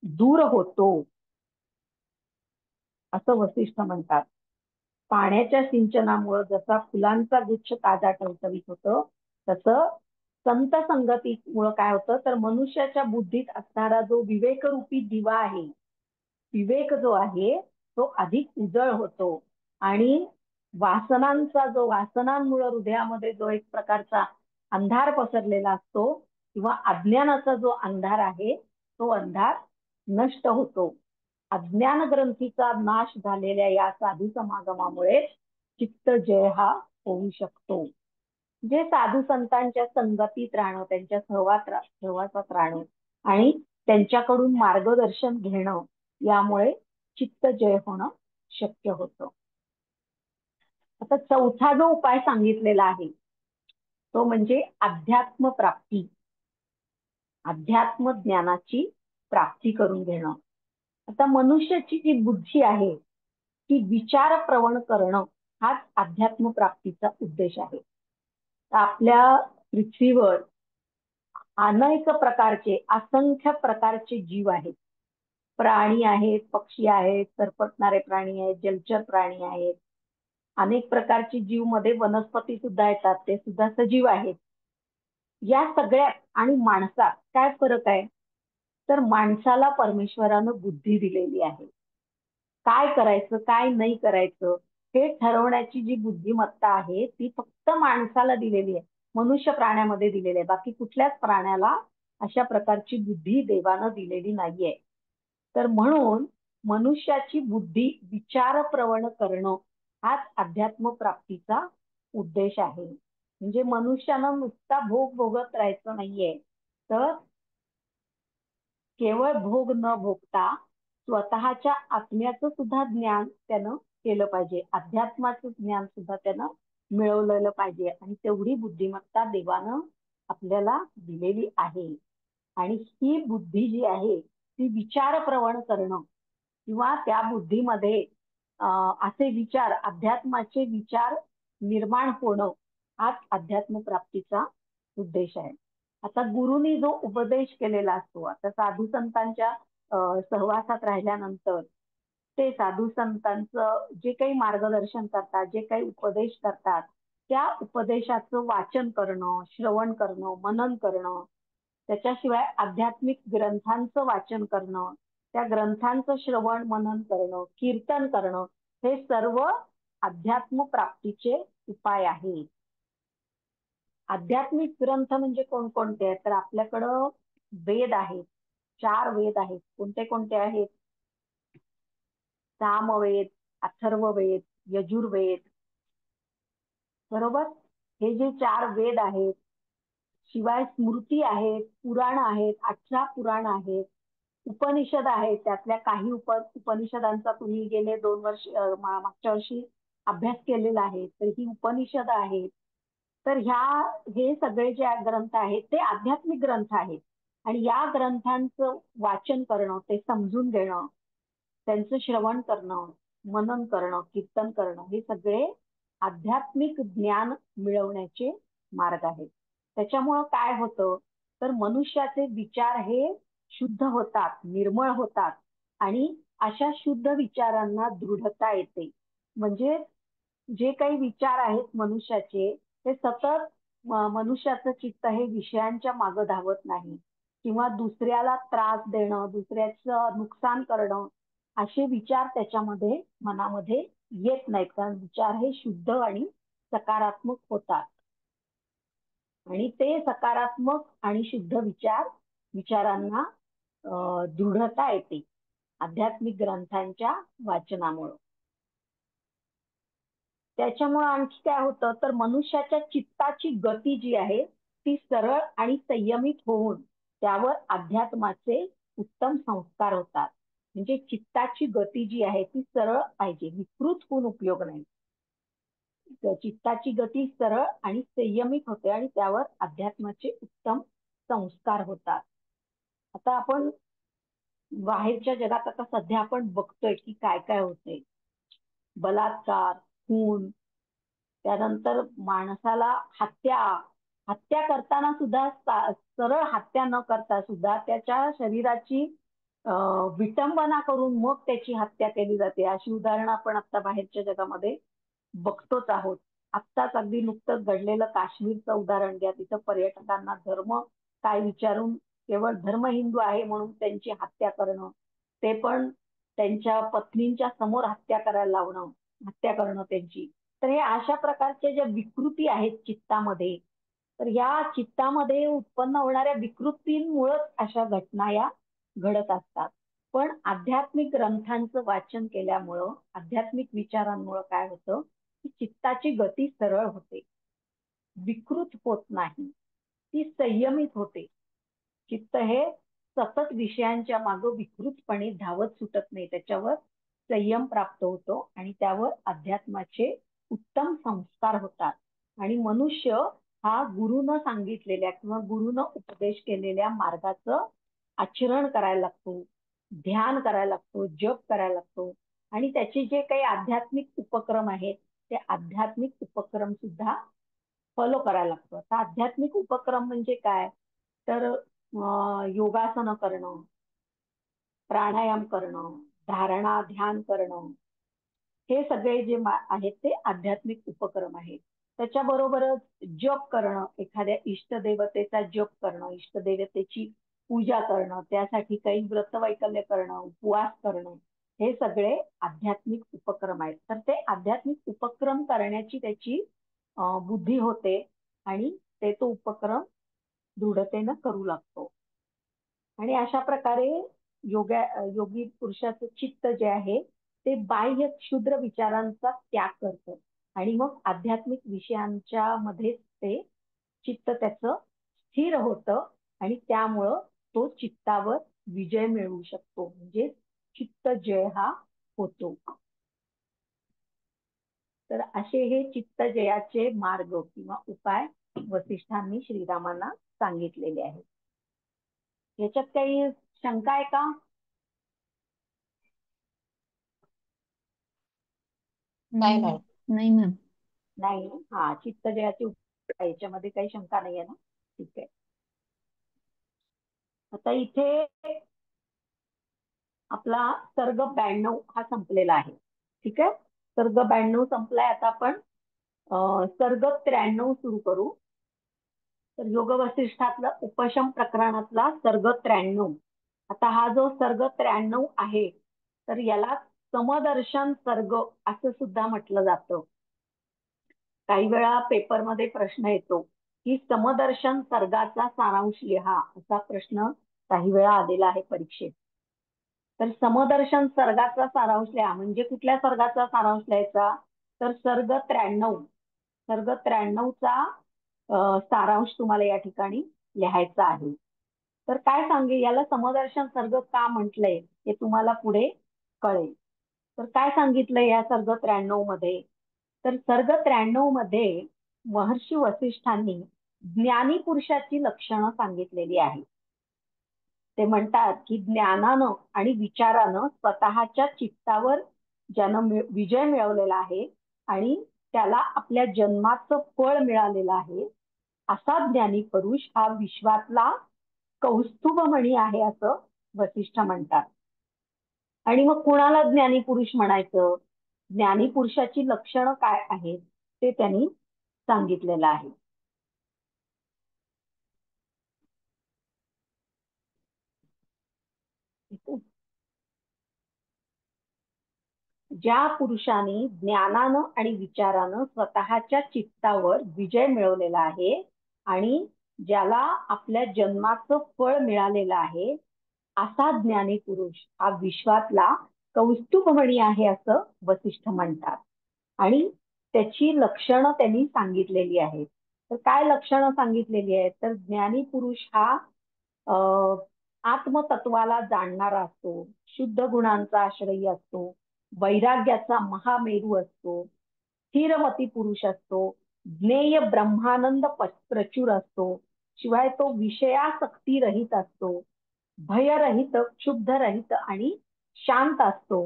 दूर होतो, असं वसिष्ठ म्हणतात. पाण्याच्या सिंचनामुळे जसा फुलांचा गुच्छ ताजा टवटवीत होतो, तसं संत संगतीमुळे काय होतं, तर मनुष्याच्या बुद्धीत असणारा जो विवेकरूपी दिवा आहे, विवेक जो आहे तो अधिक उजळ होतो आणि वासनांमुळे हृदयामध्ये जो एक प्रकारचा अंधार पसरलेला असतो किंवा अज्ञानाचा जो अंधार आहे तो अंधार नष्ट होतो. अज्ञान ग्रंथीचा नाश झालेल्या या साधू समागमामुळे चित्त जय हा होऊ शकतो. जे साधू संतांच्या संगतीत राहणं, त्यांच्या सहवासात राहणं आणि त्यांच्याकडून मार्गदर्शन घेणं, यामुळे चित्त जय होणं शक्य होतं. आता चौथा जो उपाय सांगितलेला आहे तो म्हणजे अध्यात्म प्राप्ती, अध्यात्म ज्ञानाची प्राप्ती करून घेणं. आता मनुष्याची जी बुद्धी आहे ती विचार प्रवण करणं हाच अध्यात्म प्राप्तीचा उद्देश आहे. आपल्या पृथ्वीवर अनेक प्रकारचे, असंख्य प्रकारचे जीव आहेत. प्राणी आहेत, पक्षी आहेत, सरपटणारे प्राणी आहेत, जलचर प्राणी आहेत. अनेक प्रकारचे जीव मध्ये वनस्पती सुद्धा येतात, ते सुद्धा सजीव आहेत. या सगळ्यात आणि माणसात काय फरक आहे, तर माणसाला परमेश्वरानं बुद्धी दिलेली आहे. काय करायचं काय नाही करायचं हे ठरवण्याची जी बुद्धिमत्ता आहे ती फक्त माणसाला दिलेली आहे, मनुष्य प्राण्यामध्ये दिलेली आहे. बाकी कुठल्याच प्राण्याला अशा प्रकारची बुद्धी देवानं दिलेली नाहीये. तर म्हणून मनुष्याची बुद्धी विचार प्रवण करणं हाच अध्यात्म प्राप्तीचा उद्देश आहे. म्हणजे मनुष्यानं नुसता भोग भोगत राहायचं नाहीये, तर केवळ भोग न भोगता स्वतःच्या आत्म्याचं सुद्धा ज्ञान त्यानं केलं पाहिजे, अध्यात्माचं ज्ञान सुद्धा त्यानं मिळवलेलं पाहिजे. आणि तेवढी बुद्धिमत्ता देवानं आपल्याला दिलेली आहे. आणि ही बुद्धी जी आहे ती विचार प्रवण करणं किंवा त्या बुद्धीमध्ये असे विचार, अध्यात्माचे विचार निर्माण होणं हाच अध्यात्म प्राप्तीचा उद्देश आहे. आता गुरुनी जो उपदेश केलेला असतो, आता साधू संतांच्या सहवासात राहिल्यानंतर ते साधू संतांचं जे काही मार्गदर्शन करतात, जे काही उपदेश करतात, त्या उपदेशाचं वाचन करणं, श्रवण करणं, मनन करणं, त्याच्याशिवाय आध्यात्मिक ग्रंथांचं वाचन करणं, त्या ग्रंथांचं श्रवण मनन करणं, कीर्तन करणं, हे सर्व अध्यात्म प्राप्तीचे उपाय आहेत. आध्यात्मिक ग्रंथ म्हणजे कोणकोणते आहेत, तर आपल्याकडं वेद आहेत, 4 वेद आहेत. कोणते कोणते आहेत, सामवेद, अथर्ववेद, यजुर्वेद, बरोबर. हे जे 4 वेद आहेत, शिवाय स्मृती आहेत, पुराण आहेत, 18 पुराण आहेत. उपनिषद आहेत, त्यातल्या काही उपनिषदांचा तुम्ही गेले 2 वर्ष मागच्या वर्षी अभ्यास केलेला आहे, तर ही उपनिषद आहेत. तर हे सगळे जे ग्रंथ आहेत ते आध्यात्मिक ग्रंथ आहेत आणि या ग्रंथांचं वाचन करणं, ते समजून घेणं, त्यांचं श्रवण करणं, मनन करणं, कीर्तन करणं, हे सगळे आध्यात्मिक ज्ञान मिळवण्याचे मार्ग आहेत. त्याच्यामुळं काय होतं, तर मनुष्याचे विचार हे शुद्ध होतात, निर्मळ होतात आणि अशा शुद्ध विचारांना दृढता येते. म्हणजे जे काही विचार आहेत मनुष्याचे, ते सतत मनुष्याचं चित्त हे विषयांच्या मागे धावत नाही किंवा दुसऱ्याला त्रास देणं, दुसऱ्याचं नुकसान करणं, असे विचार त्याच्यामध्ये मनामध्ये येत नाहीत. कारण विचार हे शुद्ध आणि सकारात्मक होतात आणि ते सकारात्मक आणि शुद्ध विचारांना दृढता येते आध्यात्मिक ग्रंथांच्या वाचनामुळे. त्याच्यामुळे आणखी काय होतं, तर मनुष्याच्या चित्ताची गती जी आहे ती सरळ आणि संयमित होऊन त्यावर अध्यात्माचे उत्तम संस्कार होतात. म्हणजे चित्ताची गती जी आहे ती सरळ पाहिजे, विकृत होऊन उपयोग नाही. चित्ताची गती सरळ आणि संयमित होते आणि त्यावर अध्यात्माचे उत्तम संस्कार होतात. आता आपण बाहेरच्या जगात आता सध्या आपण बघतोय की काय काय होते. बलात्कार, खून, त्यानंतर माणसाला हत्या करताना सुद्धा सरळ हत्या न करता सुद्धा त्याच्या शरीराची विटंबना करून मग त्याची हत्या केली जाते. अशी उदाहरणं आपण आता बाहेरच्या जगामध्ये बघतोच आहोत. आत्ताच अगदी नुकतंच घडलेलं काश्मीरचं उदाहरण घ्या. तिथं पर्यटकांना धर्म काय विचारून केवळ धर्म हिंदू आहे म्हणून त्यांची हत्या करणं, ते पण त्यांच्या पत्नींच्या समोर हत्या करणं त्यांची. तर हे अशा प्रकारच्या ज्या विकृती आहेत चित्तामध्ये, तर या चित्तामध्ये उत्पन्न होणाऱ्या विकृतींमुळेच अशा घटना या घडत असतात. पण आध्यात्मिक ग्रंथांचं वाचन केल्यामुळं, आध्यात्मिक विचारांमुळं काय होतं की चित्ताची गती सरळ होते, विकृत होत नाही, ती संयमित होते. चित्त हे सतत विषयांच्या मागे विकृतपणे धावत सुटत नाही, त्याच्यावर संयम प्राप्त होतो आणि त्यावर अध्यात्माचे उत्तम संस्कार होतात. आणि मनुष्य हा गुरुनं सांगितलेल्या किंवा गुरुनं उपदेश केलेल्या मार्गाचं आचरण करायला लागतो, ध्यान करायला लागतो, जप करायला लागतो आणि त्याचे जे काही आध्यात्मिक उपक्रम आहेत ते आध्यात्मिक उपक्रम सुद्धा फॉलो करायला लागतो. आता आध्यात्मिक उपक्रम म्हणजे काय, तर योगासनं करणं, प्राणायाम करणं, धारणा ध्यान करणं, हे सगळे जे आहेत ते आध्यात्मिक उपक्रम आहेत. त्याच्याबरोबरच जप करणं, एखाद्या इष्टदेवतेचा जप करणं, इष्टदेवतेची पूजा करणं, त्यासाठी काही व्रतवैकल्य करणं, उपवास करणं, हे सगळे आध्यात्मिक उपक्रम आहेत. तर ते आध्यात्मिक उपक्रम करण्याची त्याची बुद्धी होते आणि ते तो उपक्रम दृढतेनं करू लागतो. आणि अशा प्रकारे योगी पुरुषाचं चित्त जे आहे ते बाह्य क्षुद्र विचारांचा त्याग करतं आणि मग आध्यात्मिक विषयांच्या मध्ये ते चित्त त्याचं स्थिर होतं आणि त्यामुळं तो चित्तावर विजय मिळवू शकतो. म्हणजे चित्त जय हा होतो. तर असे हे चित्त जयाचे मार्ग किंवा उपाय वसिष्ठांनी श्रीरामांना सांगितलेले आहेत. याच्यात काही शंका आहे का? नाही नाही. नाही मॅम. नाही. हा, चित्त जयाचे उपाय, याच्यामध्ये काही शंका नाहीये ना? ठीक आहे. आता इथे आपला सर्ग 92 हा संपलेला आहे. ठीक आहे. सर्ग 92 संपलाय. आता आपण सर्ग 93 सुरू करू. तर योग वसिष्ठातला उपशम प्रकरणातला सर्ग 93. आता हा जो सर्ग 93 आहे तर याला समदर्शन सर्ग असं सुद्धा म्हटलं जातं. काही वेळा पेपरमध्ये प्रश्न येतो की समदर्शन सर्गाचा सारांश लिहा, असा प्रश्न काही वेळा आलेला आहे परीक्षेत. तर समदर्शन सर्गाचा सारांश लिहा म्हणजे कुठल्या सर्गाचा सारांश लिहायचा, तर सर्ग 93. सर्ग 93चा सारांश तुम्हाला या ठिकाणी लिहायचा आहे. तर काय सांगे याला समदर्शन सर्ग का म्हटलंय हे तुम्हाला पुढे कळेल. तर काय सांगितलंय या सर्ग 93 मध्ये, तर सर्ग 93 मध्ये महर्षी वसिष्ठांनी ज्ञानी पुरुषाची लक्षणं सांगितलेली आहेत. ते म्हणतात की ज्ञानानं आणि विचारानं स्वतःच्या चित्तावर ज्यानं विजय मिळवलेला आहे आणि त्याला आपल्या जन्माचं फळ मिळालेलं आहे, असा ज्ञानी पुरुष हा विश्वातला कौस्तुभमणी आहे असं वसिष्ठ म्हणतात. आणि मग कुणाला ज्ञानी पुरुष म्हणायचं, ज्ञानी पुरुषाची लक्षणं काय आहेत ते त्यांनी सांगितलेलं आहे. ज्या पुरुषाने ज्ञानानं आणि विचारानं स्वतःच्या चित्तावर विजय मिळवलेला आहे आणि ज्याला आपल्या जन्माचं फळ मिळालेलं आहे, असा ज्ञानी पुरुष हा विश्वातला कौस्तुभमणी आहे असं वसिष्ठ म्हणतात. आणि त्याची लक्षणं त्यांनी सांगितलेली आहेत. तर काय लक्षणं सांगितलेली आहेत, तर ज्ञानी पुरुष हा आत्मतत्वाला जाणणारा असतो, शुद्ध गुणांचा आश्रयी असतो, वैराग्याचा महामेरू असतो, स्थिरमती पुरुष असतो, ज्ञेय ब्रह्मानंद प्रचुर असतो, शिवाय तो विषयासक्ती रहित असतो, भयरहित, क्षुब्धरहित आणि शांत असतो,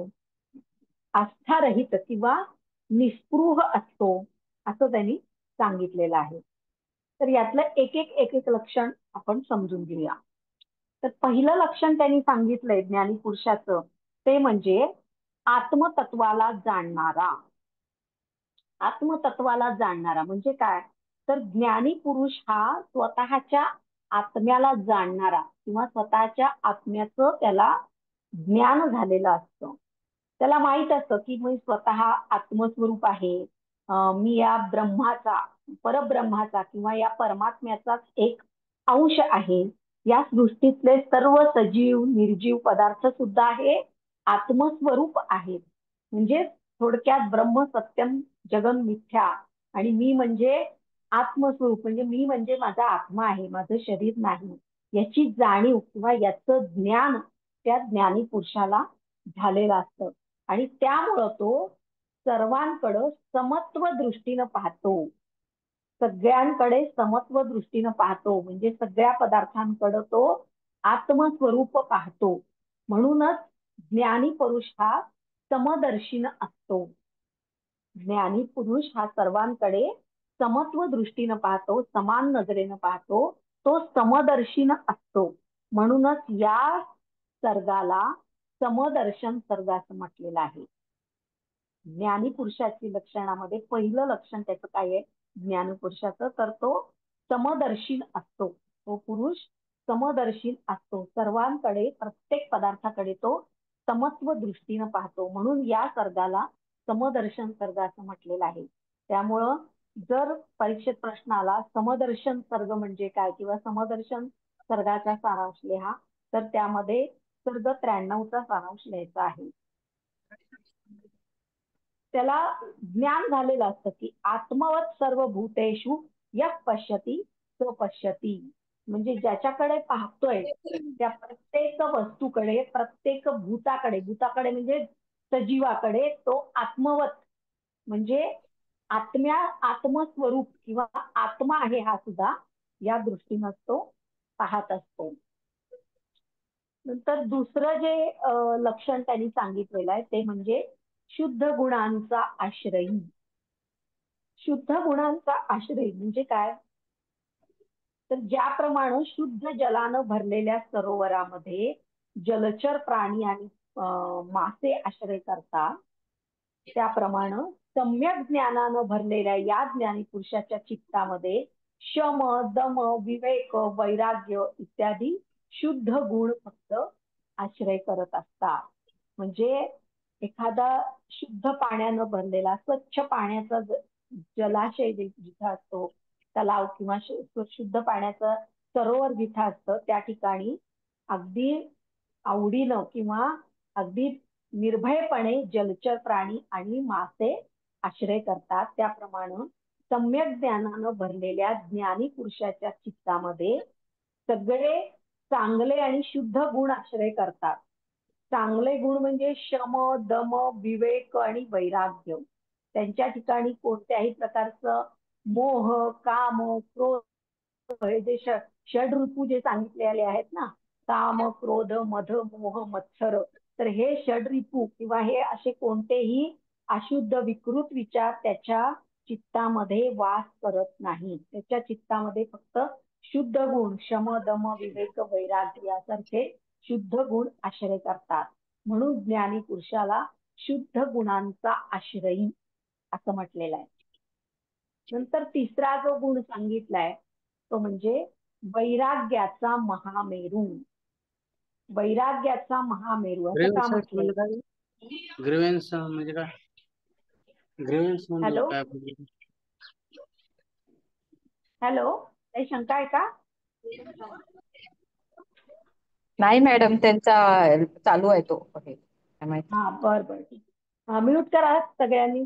आस्थारहित किंवा निस्पृह असतो असं त्यांनी सांगितलेलं आहे. तर यातलं एक एक लक्षण आपण समजून घेऊया. तर पहिलं लक्षण त्यांनी सांगितलंय ज्ञानी पुरुषाचं, ते म्हणजे आत्मतत्वाला जाणणारा. आत्मतत्वाला जाणणारा म्हणजे काय, तर ज्ञानी पुरुष हा स्वतःच्या आत्म्याला जाणणारा किंवा स्वतःच्या आत्म्याचं त्याला ज्ञान झालेलं असतं. त्याला माहित असतं की मी स्वतः आत्मस्वरूप आहे, मी या ब्रह्माचा, परब्रह्माचा किंवा या परमात्म्याचाच एक अंश आहे. या सृष्टीतले सर्व सजीव निर्जीव पदार्थ सुद्धा हे आत्मस्वरूप आहेत. म्हणजे थोडक्यात ब्रह्म सत्यम जगन मिथ्या आणि मी म्हणजे आत्मस्वरूप, म्हणजे मी म्हणजे माझा आत्मा आहे, माझं शरीर नाही, याची जाणीव किंवा याचं ज्ञान त्या ज्ञानी पुरुषाला झालेलं असतं. आणि त्यामुळं तो सर्वांकडं समत्व दृष्टीनं पाहतो, सगळ्यांकडे समत्व दृष्टीनं पाहतो, म्हणजे सगळ्या पदार्थांकडे तो आत्मस्वरूप पाहतो. म्हणूनच ज्ञानी पुरुष हा समदर्शीन असतो. ज्ञानी पुरुष हा सर्वांकडे समत्व दृष्टीनं पाहतो, समान नजरेनं पाहतो, तो समदर्शीन असतो. म्हणूनच या सर्गाला समदर्शन सर्ग असं म्हटलेलं आहे. ज्ञानी पुरुषाची लक्षणामध्ये पहिलं लक्षण त्याचं काय आहे ज्ञानपुरुषाचं, तर तो समदर्शीन असतो. तो पुरुष समदर्शीन असतो, सर्वांकडे प्रत्येक पदार्थाकडे तो समत्व दृष्टीनं पाहतो. म्हणून या सर्गाला समदर्शन सर्ग असं म्हटलेलं आहे. त्यामुळं जर परीक्षेत प्रश्न आला समदर्शन सर्ग म्हणजे काय किंवा समदर्शन सर्गाचा सारांश लिहा, तर त्यामध्ये सर्ग 93चा सारांश लिहायचा आहे. त्याला ज्ञान झालेलं असतं की आत्मवत सर्व भूतेषु यः पश्यति तो पश्यति, म्हणजे ज्याच्याकडे पाहतोय त्या प्रत्येक वस्तूकडे, प्रत्येक भूताकडे, भूताकडे म्हणजे सजीवाकडे तो आत्मवत म्हणजे आत्मस्वरूप किंवा आत्मा आहे हा सुद्धा या दृष्टीनं तो पाहत असतो. नंतर दुसरं जे लक्षण त्यांनी सांगितलेलं आहे ते म्हणजे शुद्ध गुणांचा आश्रयी. शुद्ध गुणांचा आश्रयी म्हणजे काय, तर ज्याप्रमाणे शुद्ध जलानं भरलेल्या सरोवरामध्ये जलचर प्राणी आणि मासे आश्रय करतात, त्याप्रमाणे सम्यक ज्ञानानं भरलेल्या या ज्ञानी पुरुषाच्या चित्तामध्ये शम, दम, विवेक, वैराग्य इत्यादी शुद्ध गुण फक्त आश्रय करत असतात. म्हणजे एखादा शुद्ध पाण्यानं भरलेला स्वच्छ पाण्याचा जलाशय जिथं असतो, तलाव किंवा शुद्ध पाण्याचं सरोवर जिथं असतं, त्या ठिकाणी अगदी आवडीनं किंवा अगदी निर्भयपणे जलचर प्राणी आणि मासे आश्रय करतात. त्याप्रमाणे सम्यक ज्ञानानं भरलेल्या ज्ञानी पुरुषाच्या चित्तामध्ये सगळे चांगले आणि शुद्ध गुण आश्रय करतात. चांगले गुण म्हणजे शम, दम, विवेक आणि वैराग्य. त्यांच्या ठिकाणी कोणत्याही प्रकारचं मोह, काम, क्रोध हे जे षड ऋतू जे सांगितलेले आहेत ना, काम, क्रोध, मध, मोह, मत्सर, तर हे षड ऋतू किंवा हे असे कोणतेही अशुद्ध विकृत विचार त्याच्या चित्तामध्ये वास करत नाही. त्याच्या चित्तामध्ये फक्त शुद्ध गुण शम, दम, विवेक, वैराग्य यासारखे शुद्ध गुण आश्रय करतात. म्हणून ज्ञानी पुरुषाला शुद्ध गुणांचा आश्रयी असं म्हटलेलं आहे. नंतर तिसरा जो गुण सांगितलाय तो म्हणजे वैराग्याचा महामेरू. वैराग्याचा महामेरू असं का ग्रेव्हन्स म्हटलंय? म्हणजे काय? ग्रेव्हन्स म्हणजे काय? ग्रेव्हन्स म्हणजे हॅलो काय? हॅलो, काही शंका आहे का? नाही मॅडम, त्यांचा चालू आहे तो हे. काय माहिती. हा बर बर ठीक. म्यूट करा सगळ्यांनी,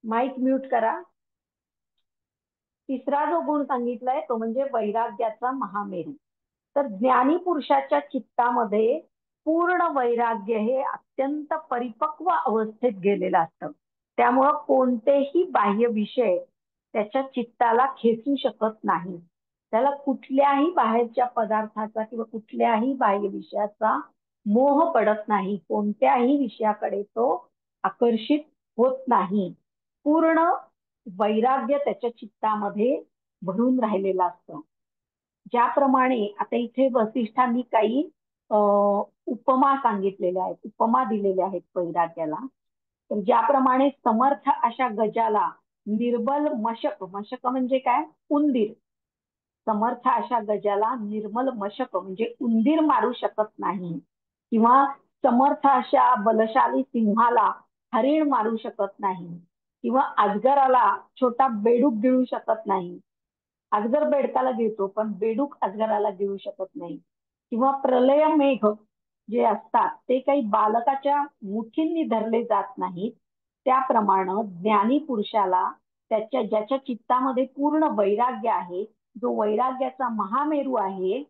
माईक म्यूट करा. तिसरा जो गुण सांगितलाय तो म्हणजे वैराग्याचा महामेरू. तर ज्ञानी पुरुषाच्या चित्तामध्ये पूर्ण वैराग्य हे अत्यंत परिपक्व अवस्थेत गेलेलं असतं. त्यामुळं कोणतेही बाह्य विषय त्याच्या चित्ताला खेचू शकत नाही. त्याला कुठल्याही बाहेरच्या पदार्थाचा किंवा कुठल्याही बाह्य विषयाचा मोह पडत नाही. कोणत्याही विषयाकडे तो आकर्षित होत नाही. पूर्ण वैराग्य त्याच्या चित्तामध्ये भरून राहिलेलं असतं. ज्याप्रमाणे आता इथे वसिष्ठांनी काही उपमा सांगितलेल्या आहेत, उपमा दिलेल्या आहेत वैराग्याला. तर ज्याप्रमाणे समर्थ अशा गजाला निर्बल मशक, मशक म्हणजे काय? उंदीर. समर्थ अशा गजाला निर्मल मशक म्हणजे उंदीर मारू शकत नाही, किंवा समर्थ अशा बलशाली सिंहाला हरिण मारू शकत नाही, किंवा अजगराला छोटा बेडूक गिळू शकत नाही. अजगर बेडकाला गिळतो पण बेडूक अजगराला गिळू शकत नाही. किंवा प्रलय मेघ जे असतात ते काही बालकाच्या मुठींनी धरले जात नाहीत. त्याप्रमाणे ज्ञानी पुरुषाला ज्याच्या चित्तामध्ये पूर्ण वैराग्य आहे, जो वैराग्याचा महामेरू आहे,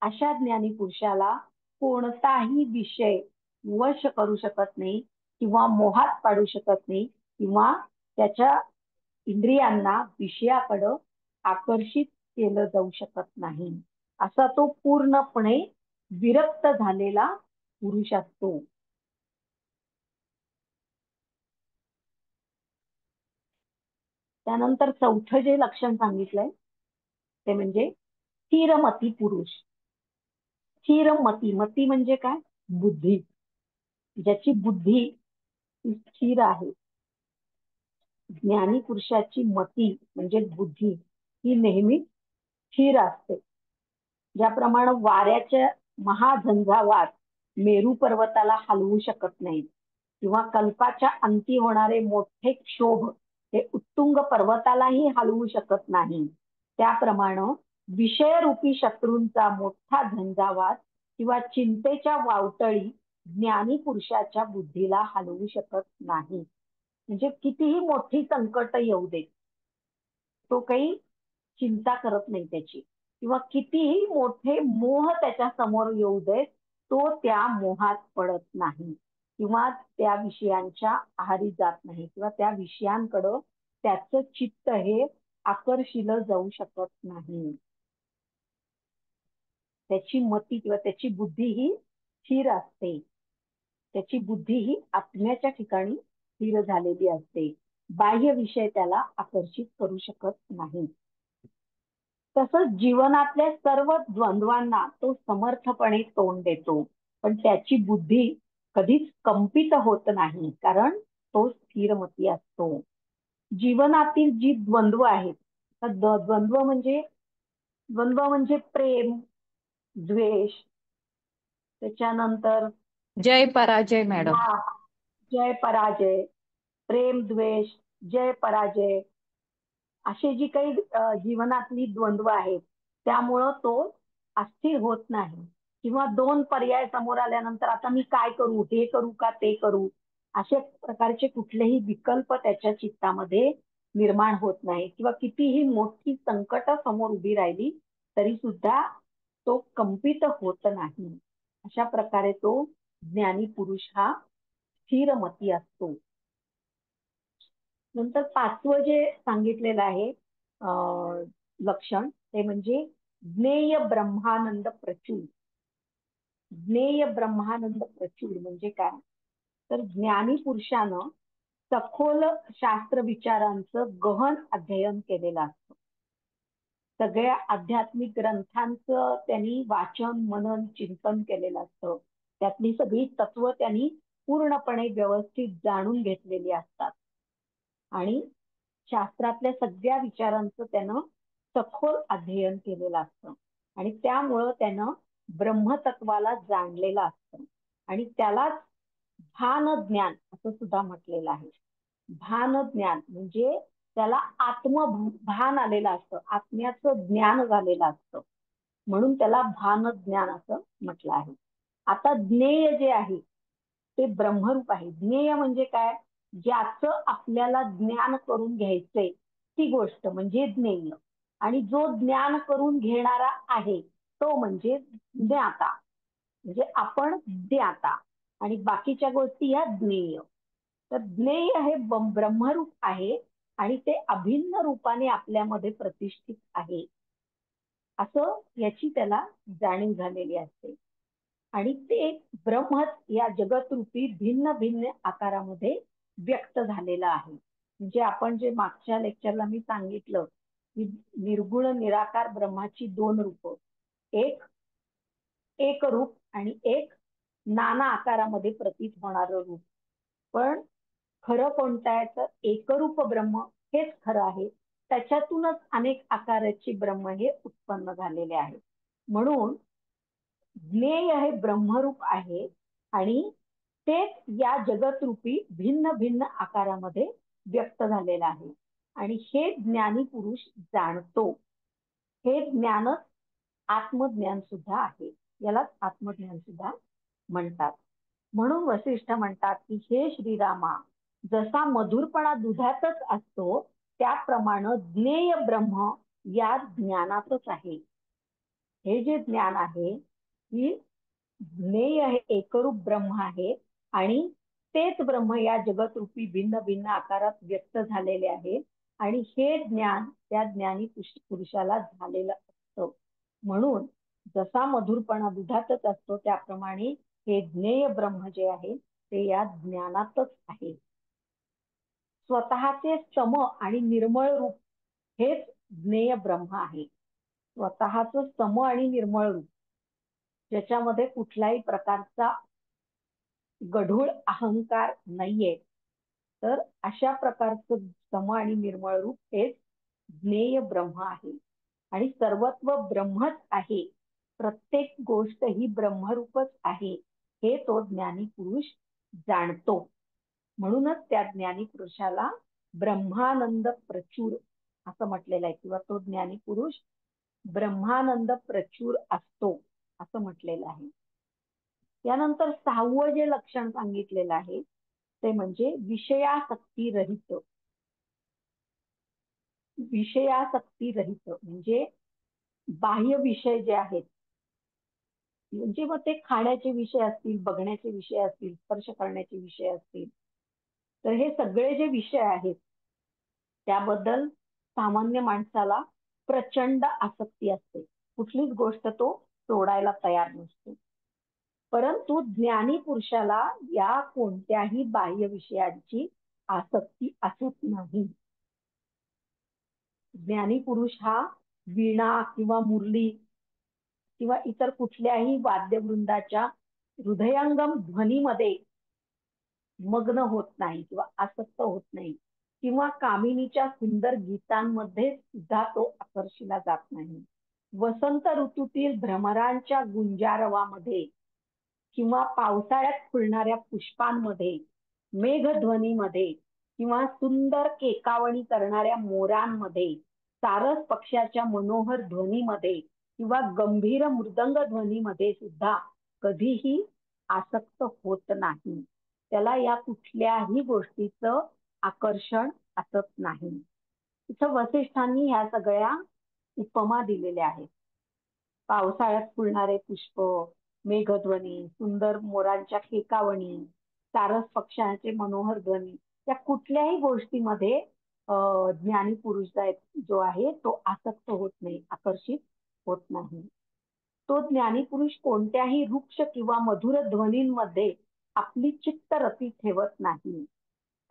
अशा ज्ञानी पुरुषाला कोणताही विषय वश करू शकत नाही, किंवा मोहात पाडू शकत नाही, किंवा त्याच्या इंद्रियांना विषयाकडं आकर्षित केलं जाऊ शकत नाही. असा तो पूर्णपणे विरक्त झालेला पुरुष असतो. त्यानंतर चौथं जे लक्षण सांगितलंय ते म्हणजे स्थिरमती पुरुष. स्थिरमती, मती म्हणजे काय? बुद्धी. ज्याची बुद्धी स्थिर आहे. ज्ञानी पुरुषाची मती म्हणजे बुद्धी ही नेहमी स्थिर असते. ज्याप्रमाणे वाऱ्याच्या महाझंझावात मेरू पर्वताला हलवू शकत नाहीत, किंवा कल्पाच्या अंती होणारे मोठे क्षोभ हे उत्तुंग पर्वतालाही हलवू शकत नाही. त्याप्रमाणे विषयरूपी शत्रूंचा मोठा झंझावात किंवा चिंतेच्या वावटळी ज्ञानी पुरुषाच्या बुद्धीला हलवू शकत नाही. म्हणजे कितीही मोठी संकट येऊ दे, तो काही चिंता करत नाही त्याची, किंवा कितीही मोठे मोह त्याच्या समोर येऊ दे, तो त्या मोहात पडत नाही, किंवा त्या विषयांच्या आहारी जात नाही, किंवा त्या विषयांकडं त्याचं चित्त हे आकर्षिलं जाऊ शकत नाही. त्याची मती किंवा त्याची बुद्धी ही स्थिर असते. त्याची बुद्धी ही आत्म्याच्या ठिकाणी स्थिर झालेली असते. बाह्य विषय त्याला आकर्षित करू शकत नाही. तसंच जीवनातल्या सर्व द्वंद्वांना तो समर्थपणे तोंड देतो, पण त्याची बुद्धी कधीच कंपित होत नाही, कारण तो स्थिरमती असतो. जीवनातील जी द्वंद्व आहेत, द्वंद्व म्हणजे प्रेम, द्वेष, त्याच्यानंतर जय पराजय मॅडम. जय पराजय, प्रेम द्वेष, जय पराजय, अशी जी काही जीवनातली द्वंद्व आहेत त्यामुळं तो अस्थिर होत नाही. किंवा दोन पर्याय समोर आल्यानंतर आता मी काय करू, हे करू का ते करू, अशा प्रकारचे कुठलेही विकल्प त्याच्या चित्तामध्ये निर्माण होत नाही. किंवा कितीही मोठी संकट समोर उभी राहिली तरी सुद्धा तो कंपित होत नाही. अशा प्रकारे तो ज्ञानी पुरुष हा स्थिरमती असतो. नंतर 5वं जे सांगितलेलं आहे लक्षण ते म्हणजे ज्ञेय ब्रह्मानंद प्रचूर. ज्ञेय ब्रह्मानंद प्रचूर म्हणजे काय, तर ज्ञानी पुरुषानं सखोल शास्त्र विचारांचं गहन अध्ययन केलेलं असतं. सगळ्या आध्यात्मिक ग्रंथांचं त्यांनी वाचन मनन चिंतन केलेलं असतं. त्यातली सगळी तत्व त्यांनी पूर्णपणे व्यवस्थित जाणून घेतलेली असतात आणि शास्त्रातल्या सगळ्या विचारांचं त्यानं सखोल अध्ययन केलेलं असतं आणि त्यामुळं त्यानं ब्रह्मतत्वाला जाणलेलं असतं आणि त्यालाच भान ज्ञान असं सुद्धा म्हटलेलं आहे. भान ज्ञान म्हणजे त्याला आत्मभान आलेलं असतं, आत्म्याचं ज्ञान झालेलं असतं, म्हणून त्याला भान ज्ञान असं म्हटलं आहे. आता ज्ञेय जे आहे ते ब्रह्मरूप आहे. ज्ञेय म्हणजे काय, ज्याचं आपल्याला ज्ञान करून घ्यायचंय ती गोष्ट म्हणजे ज्ञेय आणि जो ज्ञान करून घेणारा आहे तो म्हणजे ज्ञाता. म्हणजे आपण ज्ञाता आणि बाकीच्या गोष्टी या ज्ञेय. तर ज्ञेय हे ब्रह्मरूप आहे आणि ते अभिन्न रूपाने आपल्यामध्ये प्रतिष्ठित आहे असं याची त्याला जाणीव झालेली असते आणि ते ब्रह्मच या जगतरूपी भिन्न भिन्न आकारामध्ये व्यक्त झालेलं आहे. म्हणजे आपण जे मागच्या लेक्चरला मी सांगितलं की निर्गुण निराकार ब्रह्माची 2 रूप, एक रूप आणि एक नाना आकारामध्ये प्रतीत होणारं रूप. पण खरं कोणतं आहे तर एकरूप ब्रह्म हेच खरं आहे. त्याच्यातूनच अनेक आकाराची ब्रह्म हे उत्पन्न झालेले आहे. म्हणून ज्ञेय हे ब्रह्मरूप आहे आणि तेच या जगतरूपी भिन्न भिन्न आकारामध्ये व्यक्त झालेलं आहे आणि हे ज्ञानी पुरुष जाणतो. हे ज्ञानच आत्मज्ञान सुद्धा आहे. यालाच आत्मज्ञान सुद्धा म्हणतात. म्हणून वसिष्ठ म्हणतात की हे श्रीरामा, जसा मधुरपणा दुधातच असतो त्याप्रमाणे ज्ञेय ब्रह्म या ज्ञानातच आहे. हे जे ज्ञान आहे की ज्ञेय हे एकरूप ब्रह्म आहे आणि तेच ब्रह्म या जगतरूपी भिन्न भिन्न आकारात व्यक्त झालेले आहे आणि हे ज्ञान त्या ज्ञानी पुरुषाला झालेलं असतं. म्हणून जसा मधुरपणा दुधातच असतो त्याप्रमाणे हे ज्ञेय ब्रह्म जे आहे ते या ज्ञानातच आहे. स्वतःचे सम आणि निर्मळ रूप हेच ज्ञेय ब्रह्म आहे. स्वतःच सम आणि निर्मळ रूप ज्याच्यामध्ये कुठल्याही प्रकारचा गढूळ अहंकार नाहीये, तर अशा प्रकारचं सम आणि निर्मळ रूप हेच ज्ञेय ब्रह्म आहे आणि सर्वत्व ब्रह्मच आहे. प्रत्येक गोष्ट ही ब्रह्मरूपच आहे हे तो ज्ञानी पुरुष जाणतो. म्हणूनच त्या ज्ञानी पुरुषाला ब्रह्मानंद प्रचूर असं म्हटलेलं आहे किंवा तो ज्ञानी पुरुष ब्रह्मानंद प्रचूर असतो असं म्हटलेलं आहे. यानंतर 6वं जे लक्षण सांगितलेलं आहे ते म्हणजे विषयासक्ती रहित. विषयासक्ती रहित म्हणजे बाह्य विषय जे आहेत, म्हणजे मग ते खाण्याचे विषय असतील, बघण्याचे विषय असतील, स्पर्श करण्याचे विषय असतील, तर हे सगळे जे विषय आहेत त्याबद्दल सामान्य माणसाला प्रचंड आसक्ती असते. कुठलीच गोष्ट तो सोडायला तयार नसतो. परंतु ज्ञानी पुरुषाला या कोणत्याही बाह्य विषयांची आसक्ती असत नाही. ज्ञानी पुरुष हा वीणा किंवा मुरली किंवा इतर कुठल्याही वाद्यवृंदाच्या हृदयंगम ध्वनीमध्ये मग्न होत नाही किंवा आसक्त होत नाही किंवा कामिनीच्या सुंदर गीतांमध्ये सुद्धा तो आकर्षिला जात नाही. वसंत ऋतूतील भ्रमरांच्या गुंजारवामध्ये किंवा पावसाळ्यात फुलणाऱ्या पुष्पांमध्ये, मेघध्वनीमध्ये किंवा सुंदर केकावणी करणाऱ्या मोरांमध्ये, सारस पक्ष्याच्या मनोहर ध्वनीमध्ये किंवा गंभीर मृदंग ध्वनीमध्ये सुद्धा कधीही आसक्त होत नाही. त्याला या कुठल्याही गोष्टीचं आकर्षण असत नाही. इथं वसिष्ठांनी ह्या सगळ्या उपमा दिलेल्या आहेत. पावसाळ्यात फुलणारे पुष्प, मेघध्वनी, सुंदर मोरांच्या केकावणी, सारस पक्ष्यांचे मनोहर ध्वनी, या कुठल्याही गोष्टीमध्ये ज्ञानी पुरुष जो आहे तो आसक्त होत नाही, आकर्षित होत नाही. तो ज्ञानी पुरुष कोणत्याही वृक्ष किंवा मधुर ध्वनींमध्ये आपली चित्तरती ठेवत नाही.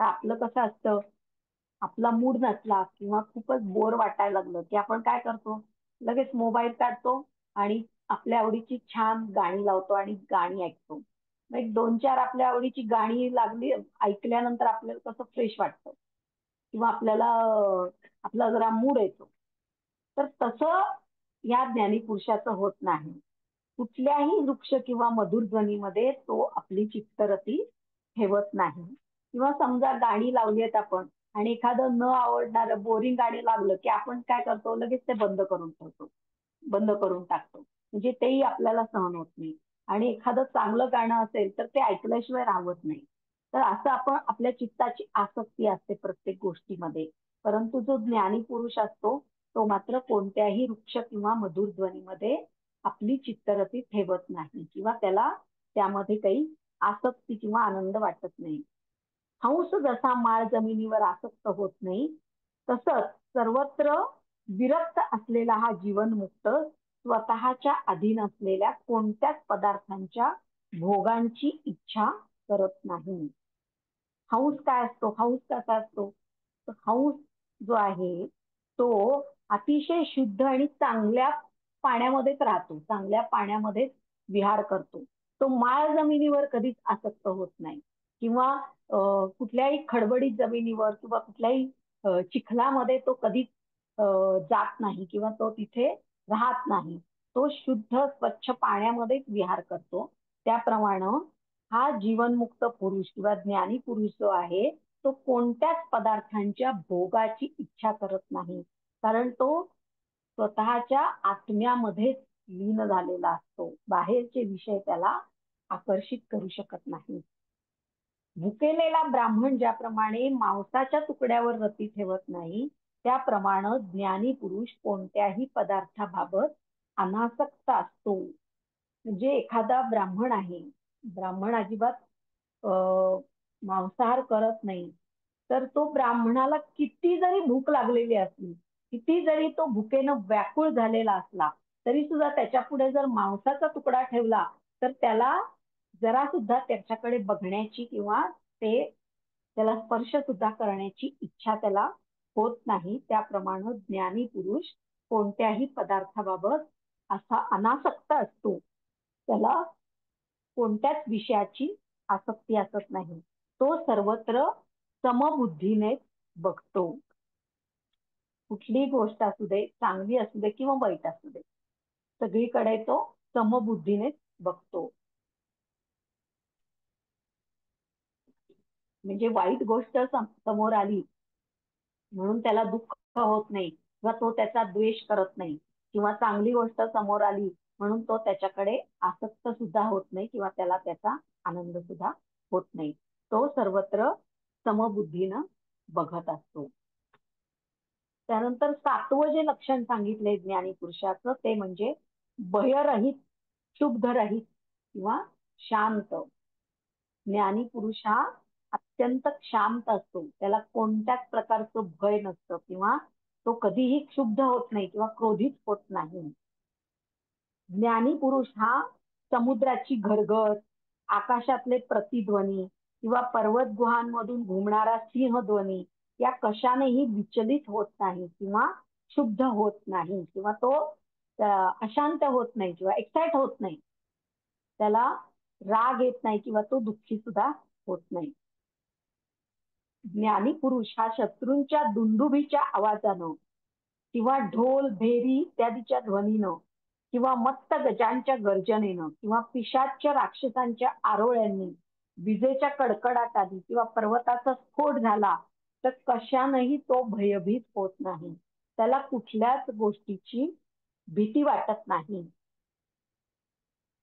तर आपलं कसं असतं, आपला मूड नसला किंवा खूपच बोर वाटायला लागलं की आपण काय करतो, लगेच मोबाईल काढतो आणि आपल्या आवडीची छान गाणी लावतो आणि गाणी ऐकतो. मग एक 2-4 आपल्या आवडीची गाणी लागली, ऐकल्यानंतर आपल्याला कसं फ्रेश वाटतं किंवा आपल्याला आपला जरा मूड येतो. तर तसं या ज्ञानी पुरुषाचं होत नाही. कुठल्याही वृक्ष किंवा मधुर ध्वनीमध्ये तो आपली चित्तरती ठेवत नाही. किंवा समजा गाणी लावली आहेत आपण आणि एखादं न आवडणारं बोरिंग गाणी लागलं की आपण काय करतो, लगेच ते बंद करून ठेवतो, बंद करून टाकतो. म्हणजे तेही आपल्याला सहन होत नाही. आणि एखादं चांगलं गाणं असेल तर ते ऐकल्याशिवाय राहत नाही. तर असं आपण आपल्या चित्ताची आसक्ती असते प्रत्येक गोष्टीमध्ये. परंतु जो ज्ञानी पुरुष असतो तो मात्र कोणत्याही वृक्ष किंवा मधुर ध्वनीमध्ये आपली चित्तरती ठेवत नाही किंवा त्याला त्यामध्ये काही आसक्ती किंवा आनंद वाटत नाही. हंस जसा माळ जमिनीवर आसक्त होत नाही, तसंच सर्वत्र विरक्त असलेला हा जीवनमुक्त स्वतःच्या अधीन असलेल्या कोणत्याच पदार्थांच्या भोगांची इच्छा करत नाही. हंस काय असतो, हंस कसा असतो, तर हंस जो आहे तो अतिशय शुद्ध आणि चांगल्या पाण्यामध्येच राहतो, चांगल्या पाण्यामध्येच विहार करतो. तो माळ जमिनीवर कधीच आसक्त होत नाही किंवा कुठल्याही खडबडीत जमिनीवर किंवा कुठल्याही चिखलामध्ये तो कधीच जात नाही किंवा तो तिथे राहत नाही. तो शुद्ध स्वच्छ पाण्यामध्येच विहार करतो. त्याप्रमाणे हा जीवनमुक्त पुरुष किंवा ज्ञानी पुरुष जो आहे तो कोणत्याच पदार्थांच्या भोगाची इच्छा करत नाही. कारण तो स्वतःच्या आत्म्यामध्येच लीन झालेला असतो. बाहेरचे विषय त्याला आकर्षित करू शकत नाही. भुकेलेला ब्राह्मण ज्याप्रमाणे मांसाच्या तुकड्यावर रती ठेवत नाही, त्याप्रमाणे ज्ञानी पुरुष कोणत्याही पदार्थाबाबत अनासक्त असतो. म्हणजे एखादा ब्राह्मण आहे, ब्राह्मण अजिबात मांसाहार करत नाही, तर तो ब्राह्मणाला किती जरी भूक लागलेली असली, किती जरी तो भुकेनं व्याकुळ झालेला असला, तरी सुद्धा त्याच्या पुढे जर मांसाचा तुकडा ठेवला तर त्याला जरा सुद्धा त्याच्याकडे बघण्याची किंवा ते त्याला स्पर्श सुद्धा करण्याची इच्छा त्याला होत नाही. त्याप्रमाणे ज्ञानी पुरुष कोणत्याही पदार्थाबाबत असा अनासक्त असतो. त्याला कोणत्याच विषयाची आसक्ती असत नाही. तो सर्वत्र समबुद्धीने बघतो. कुठलीही गोष्ट असू दे, चांगली असू दे किंवा वाईट असू दे, सगळीकडे तो समबुद्धीने बघतो. म्हणजे वाईट गोष्ट समोर आली म्हणून त्याला दुःख होत नाही किंवा तो त्याचा द्वेष करत नाही, किंवा चांगली गोष्ट समोर आली म्हणून तो त्याच्याकडे आसक्त सुद्धा होत नाही किंवा त्याला त्याचा आनंद सुद्धा होत नाही. तो सर्वत्र समबुद्धीनं बघत असतो. त्यानंतर 7वं जे लक्षण सांगितलंय ज्ञानी पुरुषाचं ते म्हणजे भयरहित, क्षुब्धरहित किंवा शांत. ज्ञानी पुरुष हा अत्यंत शांत असतो. त्याला कोणत्याच प्रकारचं भय नसतं किंवा तो कधीही क्षुब्ध होत नाही किंवा क्रोधित होत नाही. ज्ञानी पुरुष हा समुद्राची घरघर, आकाशातले प्रतिध्वनी किंवा पर्वत गुहांमधून घुमणारा सिंहध्वनी या कशानेही विचलित होत नाही किंवा क्षुब्ध होत नाही किंवा तो अशांत होत नाही किंवा एक्साइट होत नाही. त्याला राग येत नाही किंवा तो दुःखी सुद्धा होत नाही. ज्ञानी पुरुष हा शत्रूंच्या दुंदुभीच्या आवाजानं किंवा ढोल भेरी इत्यादीच्या ध्वनीनं किंवा मत्त गजांच्या गर्जनेनं किंवा पिशाच्य राक्षसांच्या आरोळ्यांनी, विजेच्या कडकडाटाने किंवा पर्वताचा स्फोट झाला तर कशानंही तो भयभीत होत नाही. त्याला कुठल्याच गोष्टीची भीती वाटत नाही.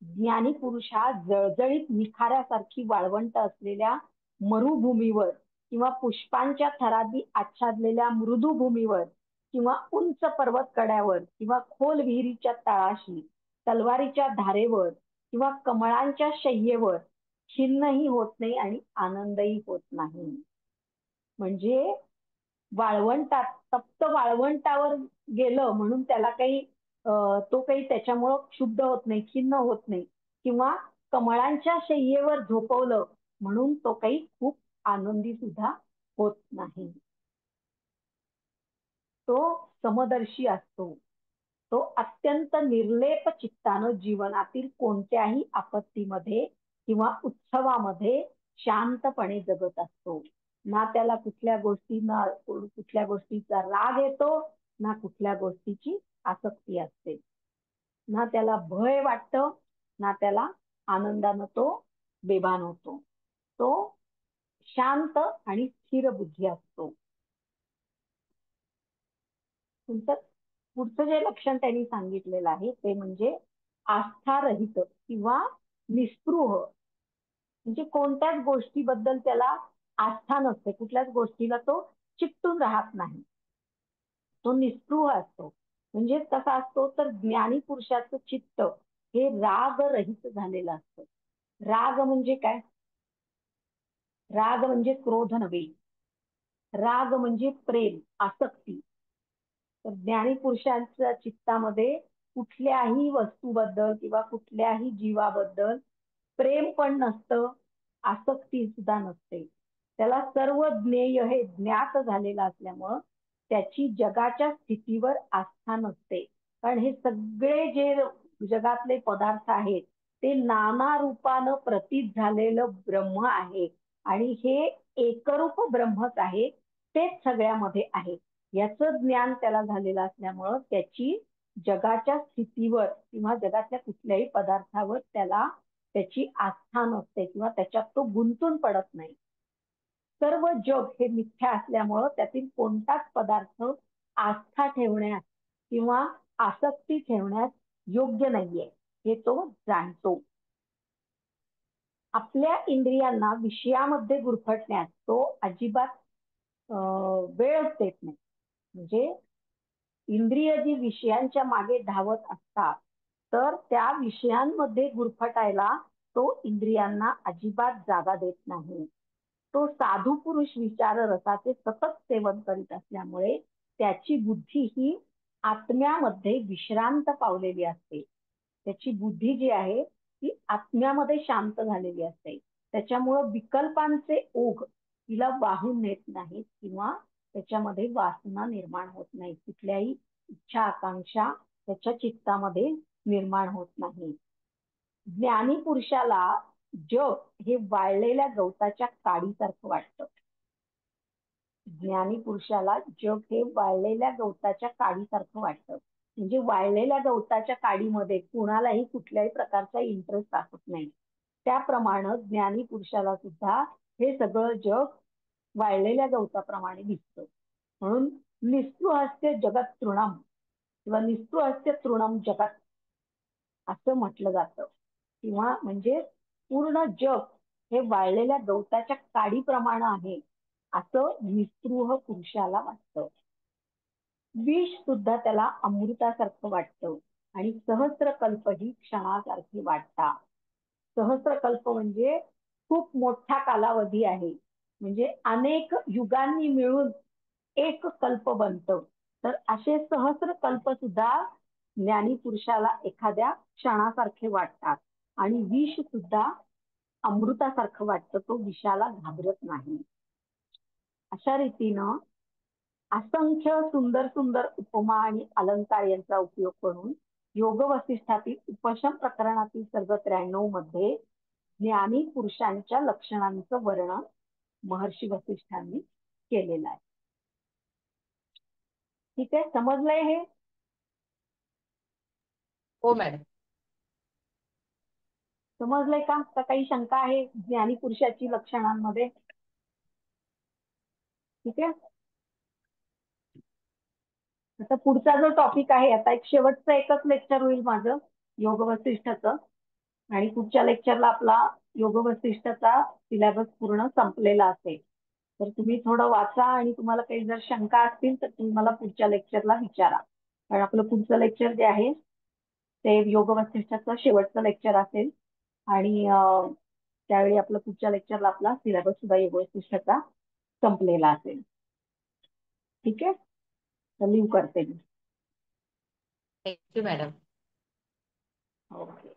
ज्ञानी पुरुष हा जळजळीत निखाऱ्यासारखी वाळवंट असलेल्या मरुभूमीवर किंवा पुष्पांच्या थरांनी आच्छादलेल्या मृदू भूमीवर किंवा उंच पर्वत कड्यावर किंवा खोल विहिरीच्या तळाशी तलवारीच्या धारेवर किंवा कमळांच्या शय्येवर खिन्नही होत नाही आणि आनंदही होत नाही. म्हणजे वाळवंटात, तप्त वाळवंटावर गेलं म्हणून त्याला काही तो काही त्याच्यामुळं क्षुब्ध होत नाही, खिन्न होत नाही, किंवा कमळांच्या शय्येवर झोपवलं म्हणून तो काही खूप आनंदी सुद्धा होत नाही. तो समदर्शी असतो. तो अत्यंत निर्लेप चित्तानं जीवनातील कोणत्याही आपत्तीमध्ये किंवा उत्सवामध्ये शांतपणे जगत असतो. ना त्याला कुठल्या गोष्टीचा राग येतो, ना कुठल्या गोष्टीची आसक्ती असते, ना त्याला भय वाटतं, ना त्याला आनंदानं तो बेभान होतो. तो शांत आणि स्थिर बुद्धी असतो. पुढचं जे लक्षण त्यांनी सांगितलेलं आहे ते म्हणजे आस्थारहित किंवा निस्पृह. म्हणजे कोणत्याच गोष्टीबद्दल त्याला आस्था नसते, कुठल्याच गोष्टीला तो चिकटून राहत नाही, तो निस्पृह असतो. म्हणजे कसा असतो तर ज्ञानी पुरुषाचं चित्त हे रागरहित झालेलं असतं. राग म्हणजे काय? राग म्हणजे क्रोध नव्हे, राग म्हणजे प्रेम, आसक्ती. तर ज्ञानी पुरुषांच्या चित्तामध्ये कुठल्याही वस्तूबद्दल किंवा कुठल्याही जीवाबद्दल प्रेम पण नसतं, आसक्ती सुद्धा नसते. त्याला सर्व ज्ञेय हे ज्ञात झालेलं असल्यामुळं त्याची जगाच्या स्थितीवर आस्था नसते. कारण हे सगळे जे जगातले पदार्थ आहेत ते नाना रूपानं प्रतीत झालेलं ब्रह्म आहे आणि हे एकरूप ब्रह्मच आहे, तेच सगळ्यामध्ये आहे याचं ज्ञान त्याला झालेलं असल्यामुळं त्याची जगाच्या स्थितीवर किंवा जगातल्या कुठल्याही पदार्थावर त्याला त्याची आस्था नसते किंवा त्याच्यात तो गुंतून पडत नाही. सर्व जग हे मिथ्या असल्यामुळं त्यातील कोणताच पदार्थ आस्था ठेवण्यास किंवा आसक्ती ठेवण्यास योग्य नाहीये हे तो जाणतो. आपल्या इंद्रियांना विषयामध्ये गुरफटण्यास तो अजिबात वेळच देत नाही. म्हणजे इंद्रिय जी विषयांच्या मागे धावत असतात तर त्या विषयांमध्ये गुरफटायला तो इंद्रियांना अजिबात जागा देत नाही. तो साधू पुरुष विचार रसाचे सतत सेवन करीत असल्यामुळे त्याची बुद्धी ही आत्म्यामध्ये विश्रांत पावलेली असते. त्याची बुद्धी जी आहे ती आत्म्यामध्ये शांत झालेली असते. त्याच्यामुळं विकल्पांचे ओघ तिला वाहून नेत नाहीत किंवा त्याच्यामध्ये वासना निर्माण होत नाही, कुठल्याही इच्छा आकांक्षा त्याच्या चित्तामध्ये निर्माण होत नाही. ज्ञानी पुरुषाला जग हे वाळलेल्या गवताच्या काडीसारखं वाटतं. ज्ञानी पुरुषाला जग हे वाळलेल्या गवताच्या काडीसारखं वाटतं. म्हणजे वाळलेल्या गवताच्या काडीमध्ये कुणालाही कुठल्याही प्रकारचा इंटरेस्ट असत नाही. त्याप्रमाणे ज्ञानी पुरुषाला सुद्धा हे सगळं जग वाळलेल्या गवताप्रमाणे दिसतं. म्हणून निस्पृहस्य जगत तृणम किंवा निस्पृहस्य तृणम जगत असं म्हटलं जातं. किंवा म्हणजे पूर्ण जग हे वाळलेल्या गवताच्या काडीप्रमाणे आहे असं निस्पृह पुरुषाला वाटतं. विष सुद्धा त्याला अमृतासारखं वाटतं आणि सहस्त्रकल्प ही क्षणासारखी वाटतात. सहस्त्रकल्प म्हणजे खूप मोठा कालावधी आहे, म्हणजे अनेक युगांनी मिळून एक कल्प बनतं. तर असे सहस्त्रकल्प सुद्धा ज्ञानी पुरुषाला एखाद्या क्षणासारखे वाटतात आणि विष सुद्धा अमृतासारखं वाटतं, तो विषाला घाबरत नाही. अशा रीतीनं असंख्य सुंदर सुंदर उपमा आणि अलंकार यांचा उपयोग करून योग वसिष्ठातील उपशम प्रकरणातील सर्ग 93 मध्ये ज्ञानी पुरुषांच्या लक्षणांचं वर्णन महर्षी वसिष्ठांनी केलेलं आहे. ठीक आहे, समजलंय हे? हो मॅडम. समजलंय का? काही शंका आहे ज्ञानी पुरुषाची लक्षणांमध्ये? ठीक आहे, आता पुढचा जो टॉपिक आहे, आता एक शेवटचं एकच लेक्चर होईल माझं योग वसिष्ठाचं आणि पुढच्या लेक्चरला आपला योग वसिष्ठाचा सिलेबस पूर्ण संपलेला असेल. तर तुम्ही थोडं वाचा आणि तुम्हाला काही जर शंका असतील तर तुम्ही मला पुढच्या लेक्चरला विचारा. कारण आपलं पुढचं लेक्चर जे आहे ते योग वसिष्ठाचं शेवटचं लेक्चर असेल आणि त्यावेळी आपलं पुढच्या लेक्चरला आपला सिलेबस सुद्धा योग वसिष्ठाचा संपलेला असेल. ठीक आहे, तर लिव्ह करते मी. Thank you madam. ओके.